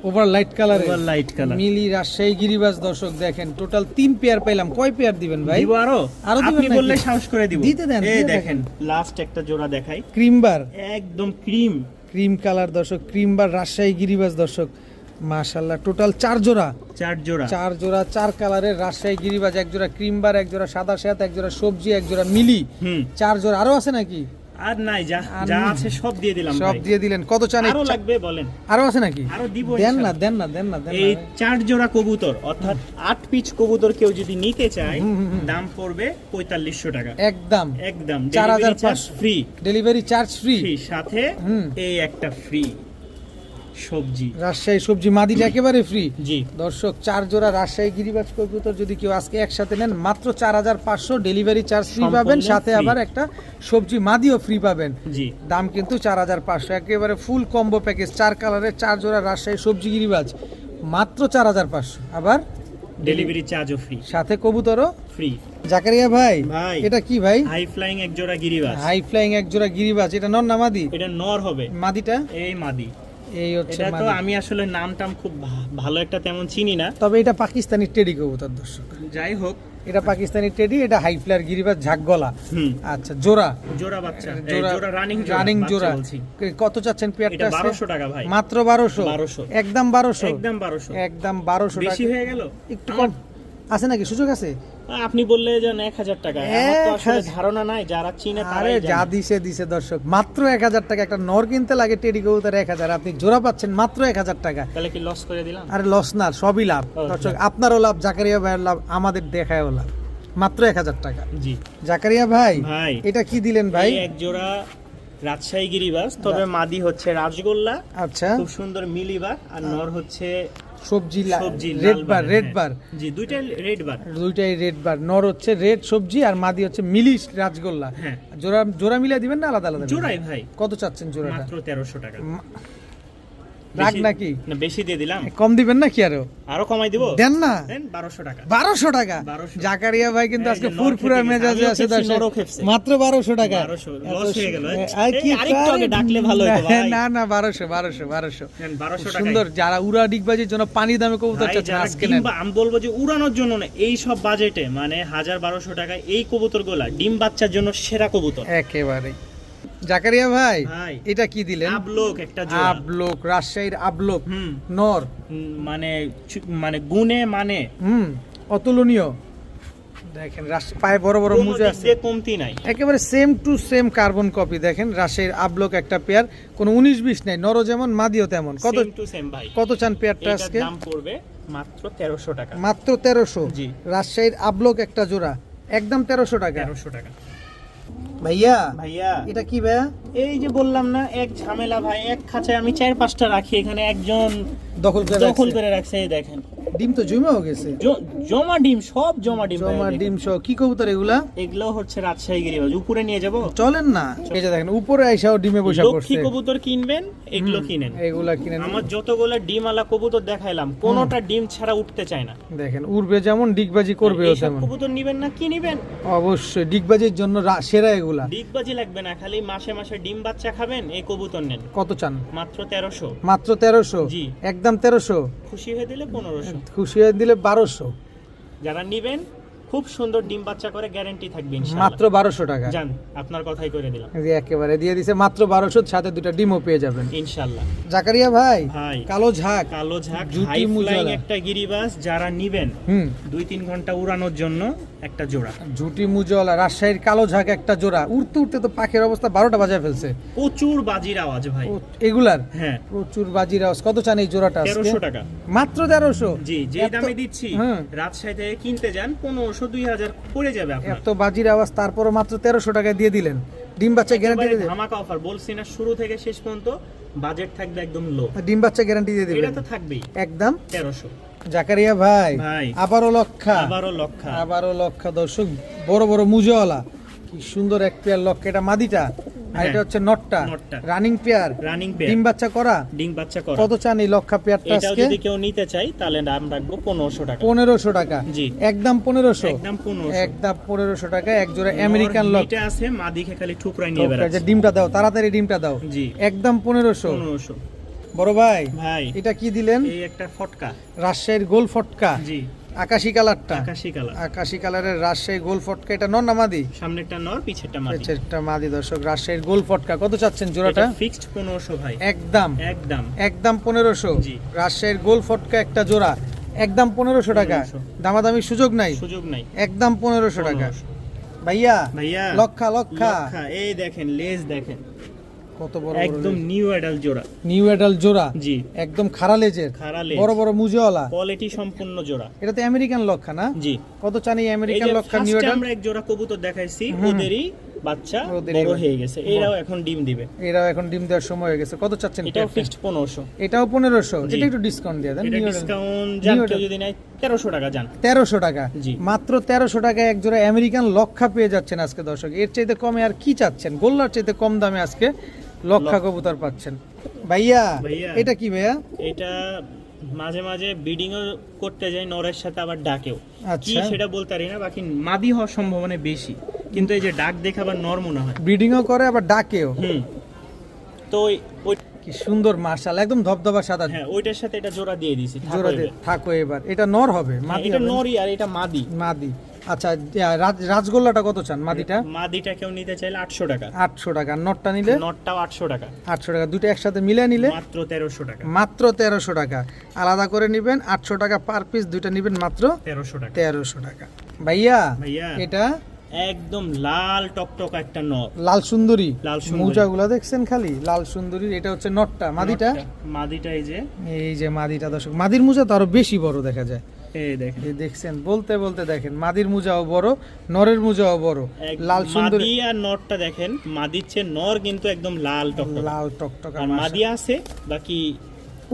ওভার লাইট কালারে, ওভার লাইট কালার। মিলি রাজশাহী গিরিবাজ দর্শক দেখেন। টোটাল 3 পেয়ার পাইলাম। কয় পেয়ার দিবেন ভাই? দিব আরো, আরো দিবেন আপনি নাকি? বললে সাহস করে দিব। দিতে দেন, এই দিয়ে দেখেন লাস্ট একটা জোড়া দেখাই, ক্রিমবার, একদম ক্রিম, ক্রিম কালার দর্শক, ক্রিমবার রাজশাহী গিরিবাজ দর্শক মাশাআল্লাহ। টোটাল 4 জোড়া, 4 জোড়া। 4 জোড়া 4 কালারের রাজশাহী গিরিবাজ, এক জোড়া ক্রিমবার, এক জোড়া সাদা শ্বেত, এক জোড়া সবজি, এক জোড়া মিলি। হুম, 4 জোড়া। আরো আছে নাকি? আর নাই, যা আর যা নেই। আছে সব দিয়ে দিলাম সব ভাই। দিয়ে দিলেন। কত চান? আরো লাগবে বলেন? আরো আছে নাকি? আরো দিব দেন না, ইনশাআল্লাহ। দেন না, দেন না, দেন এই না। 4 জোড়া কবুতর, অর্থাৎ 8 পিচ কবুতর কেউ যদি নিতে চায়, হুম, হুম, হুম। দাম পড়বে 4500 টাকা, একদম একদম 4500 ফ্রি, ডেলিভারি চার্জ ফ্রি। সাথে হুম। এই একটা ফ্রি সবজি। রাজশাহী সবজি মাদিটা একেবারে ফ্রি। জি দর্শক 4 জোড়া রাজশাহী গিরিবাজ কবুতর যদি কেউ আজকে একসাথে নেন মাত্র 4500 ডেলিভারি চার্জ ফ্রি সম্পূর্ণ পাবেন, সাথে free। আবার একটা সবজি মাদিও ফ্রি পাবেন। জি দাম কিন্তু 4500, একেবারে ফুল কম্বো প্যাকেজ। 4 কালারের 4 জোড়া রাজশাহী সবজি গিরিবাজ মাত্র 4500, আবার ডেলিভারি চার্জও ফ্রি, সাথে কবুতরও ফ্রি। জাকারিয়া ভাই ভাই এটা কি ভাই? হাই ফ্লাইং এক জোড়া গিরিবাজ, হাই ফ্লাইং এক জোড়া গিরিবাজ। এটা নর না মাদি? এটা নর হবে, মাদিটা এই মাদি। এই হচ্ছে এটা তো মাদি। আমি আসলে নামটাম খুব ভালো একটা তেমন চিনি না, তবে এটা পাকিস্তানি টেডি কবুতর দর্শক, যাই হোক। এটা পাকিস্তানি টেডি, এটা হাই ফ্লায়ার গিরিবাজ ঝাঁক গলা। হুম, আচ্ছা জোড়া, জোড়া বাচ্চা, এই জোড়া জোড়া রানিং রানিং জোড়া। বলছি। কত চাচ্ছেন এটা পেয়ারটা? 1200 টাকা ভাই, মাত্র 1200, 1200, একদম 1200, একদম 1200। একদম 1200 বেশি টাকা। হয়ে গেল একটু কম, আছে নাকি সুযোগ আছে? আপনি বললে যে 1000 টাকা, আমার তো আসলে ধারণা নাই, যারা চিনে আরে তারাই যা জানে। দিছে দর্শক, মাত্র 1000 টাকা। একটা নর কিনতে লাগে টেডি কবুতর 1000, আপনি জোড়া পাচ্ছেন মাত্র 1000 টাকা। তাহলে কি লস করে দিলাম? আরে লস না, সবই লাভ দর্শক, আপনারও লাভ, জাকারিয়া ভাইয়ের লাভ, আমাদের দেখায়ও লাভ। মাত্র 1000 টাকা। জি জাকারিয়া ভাই ভাই, এটা কি দিলেন ভাই? এই এক জোড়া রাজশাহী গিরিবাজ, তবে মাদি হচ্ছে রাজগোল্লা, আচ্ছা, খুব সুন্দর মিলিবার, আর নর হচ্ছে সবজি সবজি রেড লাল বার, বারের, রেড হ্যাঁ। বার, জি দুইটাই রেড বার। দুইটাই রেড বার। নর হচ্ছে রেড সবজি আর মাদি হচ্ছে মিলি রাজগোল্লা। হ্যাঁ জোড়া জোড়া মিলিয়ে দিবেন না আলাদা আলাদা? জোড়াই ভাই। কত চাচ্ছেন জোড়াটা? মাত্র 1300 টাকা। রাগ বেশি- নাকি? না বেশি দিয়ে দিলাম, কম দিবেন নাকি আরো? আরো কমাই দিব, দেন না। দেন 1200 টাকা। 1200 টাকা। 1200 জাকারিয়া ভাই কিন্তু এই আজকে যে নর ফুরফুরা খেতে গেছে, মেজাজে আমিও আছে খেপছি, দর্শক। নরও খেপছে। মাত্র 1200 টাকা। 1200 লস হয়ে গেল। আই কি আরেকটু আগে ডাকলে ভালো হতো ভাই। না না 1200 দেন 1200 টাকা। সুন্দর। যারা উড়া ডিগবাজির জন্য পানি দামে কবুতর ভাই, চাচ্ছেন যারা আজকে ডিম নেন। আমি বলবো যে উড়ানোর জন্য না, এই সব বাজেটে মানে 1000-1200 টাকায় এই কবুতরগুলা ডিম বাচ্চার জন্য সেরা কবুতর। একেবারে। জাকারিয়া ভাই ভাই, এটা কি দিলেন? আবলোক একটা জোড়া। আবলোক, রাজশাহীর আবলোক হুম। নর, মানে মানে গুণে মানে অতুলনীয়। দেখেন পায়ে বড় বড় কোনো মুজে দিক আছে, দিয়ে কমতি নাই। একেবারে same to same carbon copy. দেখেন রাজশাহীর আবলোক একটা পেয়ার, কোনো 19-20 নাই, নরও যেমন মাদিও তেমন। কত সেম টু সেম ভাই। কত চান পেয়ারটা এটার আজকে? দাম পড়বে মাত্র 1300 টাকা। মাত্র 1300। জি। রাজশাহীর আবলোক একটা জোড়া, একদম 1300 টাকা। 1300 টাকা। ভাইয়া ভাইয়া, এটা কি ভাইয়া? এই যে বললাম না এক ঝামেলা ভাই, এক খাঁচায় আমি 4-5টা রাখি, এখানে একজন দখল দখল করে রাখছে। এই দেখেন ডিম তো জমেও গেছে, জমা ডিম, সব জমা ডিম ভাই, জমা দেখেন। ডিম সহ। কি কবুতর এগুলা? এগুলো হচ্ছে রাজশাহী গিরিবাজ। উপরে নিয়ে যাব, চলেন না। এই যে দেখেন উপরে আইসাও ডিমে বসে লক্ষ্মী পড়ছে। কবুতর কিনবেন, এগুলো কিনেন। এগুলা কিনেন। আমার যতগুলো ডিম আলা কবুতর দেখাইলাম, কোনোটা ডিম ছাড়া উঠতে চায় না। দেখেন উড়বে যেমন, ডিগবাজি করবেও এইসব তেমন। কবুতর নিবেন না, কি নিবেন? অবশ্যই ডিগবাজির জন্য সেরা এগুলা। ডিগবাজি লাগবে না, খালি মাসে মাসে ডিম বাচ্চা খাবেন, এই কবুতর নেন। কত চান? মাত্র 1300। মাত্র 1300। জি। একদম 1300। খুশি হয়ে দিলে 1500। খুশি হয়ে দিলে 1200। যারা নিবেন খুব সুন্দর ডিম বাচ্চা করে গ্যারান্টি থাকবে ইনশাআল্লাহ। মাত্র 1200 টাকা। জান, আপনার কথাই করে দিলাম এই যে একেবারে দিয়ে দিছে মাত্র 1200, সাথে দুটো ডিমও পেয়ে যাবেন ইনশাআল্লাহ। জাকারিয়া ভাই ভাই, কালো ঝাঁক, কালো ঝাঁক জুটি হাই ফ্লাইং মুজালা। একটা গিরিবাজ, যারা নিবেন 2-3 ঘন্টা উড়ানোর জন্য একটা জোড়া। ঝুটি মুজওয়ালা রাজশাহীর কালো ঝাঁক একটা জোড়া। উড়তে উড়তে তো পাখির অবস্থা 12টা বাজায় ফেলছে। প্রচুর বাজির আওয়াজ ভাই। ও, এগুলার হ্যাঁ, প্রচুর বাজির আওয়াজ। কত চান এই জোড়াটা আজকে? 1300 টাকা। মাত্র 1300। জি, যে এত- দামে দিচ্ছি হ্যাঁ। রাজশাহী থেকে কিনতে যান 1500-2000 পড়ে যাবে আপনার। এত বাজির আওয়াজ, তারপরও মাত্র 1300 টাকায় দিয়ে দিলেন। ডিম বাচ্চা গ্যারান্টি একেবারে দিয়ে দিবেন? ধামাকা অফার, বলছি না শুরু থেকে শেষ পর্যন্ত বাজেট থাকবে একদম লো। ডিম বাচ্চা গ্যারান্টি দিয়ে এটা দিবেন তো থাকবেই একদম। 1300। জাকারিয়া ভাই ভাই, আবারও লক্ষা, আবারও লক্ষা। আবারও লক্ষা দর্শক, বড় বড় মুজওয়ালা, কি সুন্দর এক পেয়ার লক্ষা। এটা মাদিটা আর এটা হচ্ছে নটটা, নটটা। রানিং পেয়ার, রানিং পেয়ার, ডিম বাচ্চা করা। ডিম বাচ্চা করা। কত চান এই লক্ষা পেয়ারটা এটাও আজকে? যদি কেউ নিতে চাই তাহলে দাম রাখবো 1500 টাকা। 1500 টাকা। জি। একদম 1500। একদম 1500। একদম 1500 টাকা এক জোড়া আমেরিকান লক। এটা আছে মাদিকে খালি ঠুকরাই নিয়ে যে বেড়াচ্ছে। ডিমটা দাও, তাড়াতাড়ি ডিমটা দাও। জি, একদম 1500। 1500। বড় ভাই ভাই, এটা কি দিলেন? এই একটা ফটকা। রাজশাহীর গোল ফটকা, জি, আকাশি কালারটা। আকাশী কালার। আকাশি কালারের রাজশাহী গোল ফটকা। এটা নর না মাদি? সামনেরটা নর, পিছেরটা মাদি। একটা মাদি দর্শক, রাজশাহীর গোল ফটকা। কত চাচ্ছেন জোড়াটা? এটা ফিক্সড 1500 ভাই। একদম একদম। একদম 1500। জি। রাজশাহীর গোল ফটকা একটা জোড়া, একদম 1500 টাকা। 1500 দামাদামি সুযোগ নাই, সুযোগ নাই। একদম 1500 টাকা। 1500 ভাইয়া ভাইয়া, লক্ষা লক্ষা। লক্ষা। এই দেখেন লেজ দেখেন, কত বড় একদম নিউ অ্যাডাল্ট জোড়া। নিউ এডাল জোড়া, জি, একদম খাড়া লেজের, খাড়া লেজ। বড় বড় মুজওয়ালা। কোয়ালিটি সম্পূর্ণ জোড়া। এটা তো আমেরিকান লক্ষা না? জি, কত চান এই এই আমেরিকান যে লক্ষা নিউ ফার্স্টে এডাল? আমরা এক জোড়া কবুতর দেখাইছি, ওদেরই বাচ্চা ওদেরই বড় বাচ্চা। হয়ে গেছে, এরাও এখন ডিম দিবে। এরাও এখন ডিম দেওয়ার সময় হয়ে গেছে। কত চাচ্ছেন এটাও পেয়ারটা? ফিক্সড 1500। এটাও 1500। জি। এটা একটু ডিসকাউন্ট দিয়ে দেন। এটা নিউ এডাল ডিসকাউন্ট জান, নিউ কেউ এডাল। যদি নেয় 1300 টাকা জান। 1300 টাকা। জি। মাত্র 1300 টাকায় এক জোড়া আমেরিকান লক্ষা পেয়ে যাচ্ছেন আজকে দর্শক। এর চাইতে কমে আর কি চাচ্ছেন? গোল্লার চাইতে কম দামে আজকে লক্ষা কবুতর পাচ্ছেন। ভাইয়া ভাইয়া। এটা কি ভাইয়া? এটা মাঝে মাঝে ব্রিডিংও করতে যায় নরের সাথে, আবার ডাকেও। কি আচ্ছা, সেটা বলতে পারি না, বাকি মাদি হওয়ার সম্ভাবনা বেশি, কিন্তু এই যে ডাক দেখে আবার নর মনে হয়। ব্রিডিংও করে আবার ডাকেও। তো ওই কি সুন্দর মাশাআল্লাহ, একদম ধবধবা সাদা। হ্যাঁ, ওইটার সাথে এটা জোড়া দিয়ে দিয়েছি। জোড়া দিয়ে থাকো এবার। এটা নর হবে, মাদি এটা হবে? নরই আর এটা মাদি। মাদি। আচ্ছা রাজগোল্লাটা কত চান মাদিটা? মাদিটা কেউ নিতে চাইলে 800 টাকা। 800 টাকা। নটটা নিলে? নটটাও 800 টাকা। 800 টাকা। দুটো একসাথে মিলে নিলে মাত্র 1300 টাকা। মাত্র 1300 টাকা। আলাদা করে নেবেন 800 টাকা পার পিস, দুইটা নেবেন মাত্র 1300 টাকা। 1300 টাকা। ভাইয়া এটা একদম লাল টকটক একটা নর, লাল সুন্দরী। লাল সুন্দরী। মুজাগুলা দেখছেন খালি লাল সুন্দরী। এটা হচ্ছে নটটা। মাদিটা? মাদিটা এই যে মাদিটা দর্শক, মাদির মুজা তো আরো বেশি বড় দেখা যায়। এই দেখেন, এই দেখছেন, বলতে বলতে দেখেন মাদির মুজাও বড়, নরের মুজাও বড়। লাল সুন্দরী। মাদি আর নরটা দেখেন, মাদির চেয়ে নর কিন্তু একদম লাল টকটক, লাল টকটক। আর মাদি আছে বাকি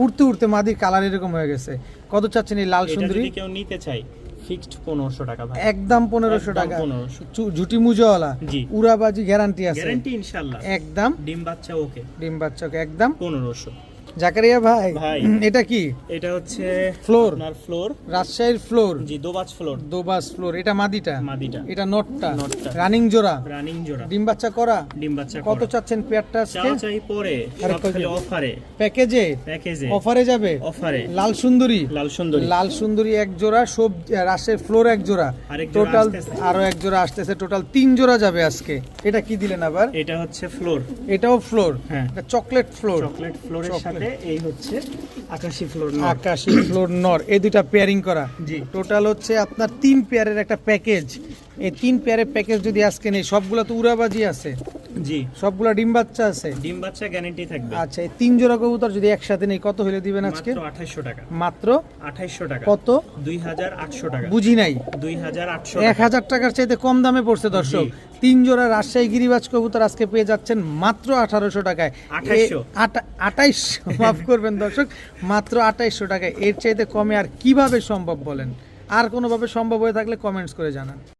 উড়তে উড়তে মাদির কালার এরকম হয়ে গেছে। কত চাচ্ছেন এই লাল সুন্দরী? যদি কেউ নিতে চাই ফিক্সড 1500 টাকা ভাই। একদম 1500 টাকা। 1500। ঝুটি মুজাওয়ালা, জি, উড়াবাজি গ্যারান্টি আছে? গ্যারান্টি ইনশাআল্লাহ। একদম ডিম বাচ্চা ওকে, ডিম বাচ্চাকে একদম 1500। জাকারিয়া ভাই এটা কি? এটা হচ্ছে ফ্লোর, আপনার ফ্লোর, রাজশাহীর ফ্লোর। জি, দোবাজ ফ্লোর। দোবাজ ফ্লোর। এটা মাদিটা? মাদিটা। এটা নটটা? নটটা। রানিং জোড়া? রানিং জোড়া। ডিম বাচ্চা করা? ডিম বাচ্চা কত করা। চাচ্ছেন পেয়ারটা আজকে? চাই পরে সব খালি অফারে, প্যাকেজে অফারে যাবে। অফারে লাল সুন্দরী, লাল সুন্দরী, লাল সুন্দরী এক জোড়া, সব রাজশাহীর ফ্লোর এক জোড়া, টোটাল আরো এক জোড়া আসতেছে, টোটাল 3 জোড়া যাবে আজকে। এটা কি দিলেন আবার? এটা হচ্ছে ফ্লোর। এটাও ফ্লোর? হ্যাঁ, এটা চকলেট ফ্লোর। চকলেট ফ্লোরের সাথে এই হচ্ছে আকাশী ফ্লোর। আকাশী ফ্লোর নর, এই দুইটা পেয়ারিং করা। জি, টোটাল হচ্ছে আপনার 3 পেয়ারের একটা প্যাকেজ। এই 3 পেয়ারের প্যাকেজ যদি আজকে নেই, সবগুলা তো উড়াবাজি আছে? জি, সবগুলা ডিম বাচ্চা আছে? ডিম বাচ্চা গ্যারান্টি থাকবে। আচ্ছা, এই 3 জোড়া কবুতর যদি একসাথে নেই কত হলে দিবেন আজকে? মাত্র 2800 টাকা। মাত্র 2800 টাকা। কত? 2800 টাকা। বুঝি নাই। 2800 1000 টাকার চাইতে কম দামে পড়ছে দর্শক। 3 জোড়া রাজশাহী গিরিবাজ কবুতর আজকে পেয়ে যাচ্ছেন মাত্র 1800 টাকায়। 28 মাফ করবেন দর্শক, মাত্র 2800 টাকায়। এর চাইতে কমে আর কিভাবে সম্ভব বলেন? আর কোনোভাবে সম্ভব হয়ে থাকলে কমেন্টস করে জানান।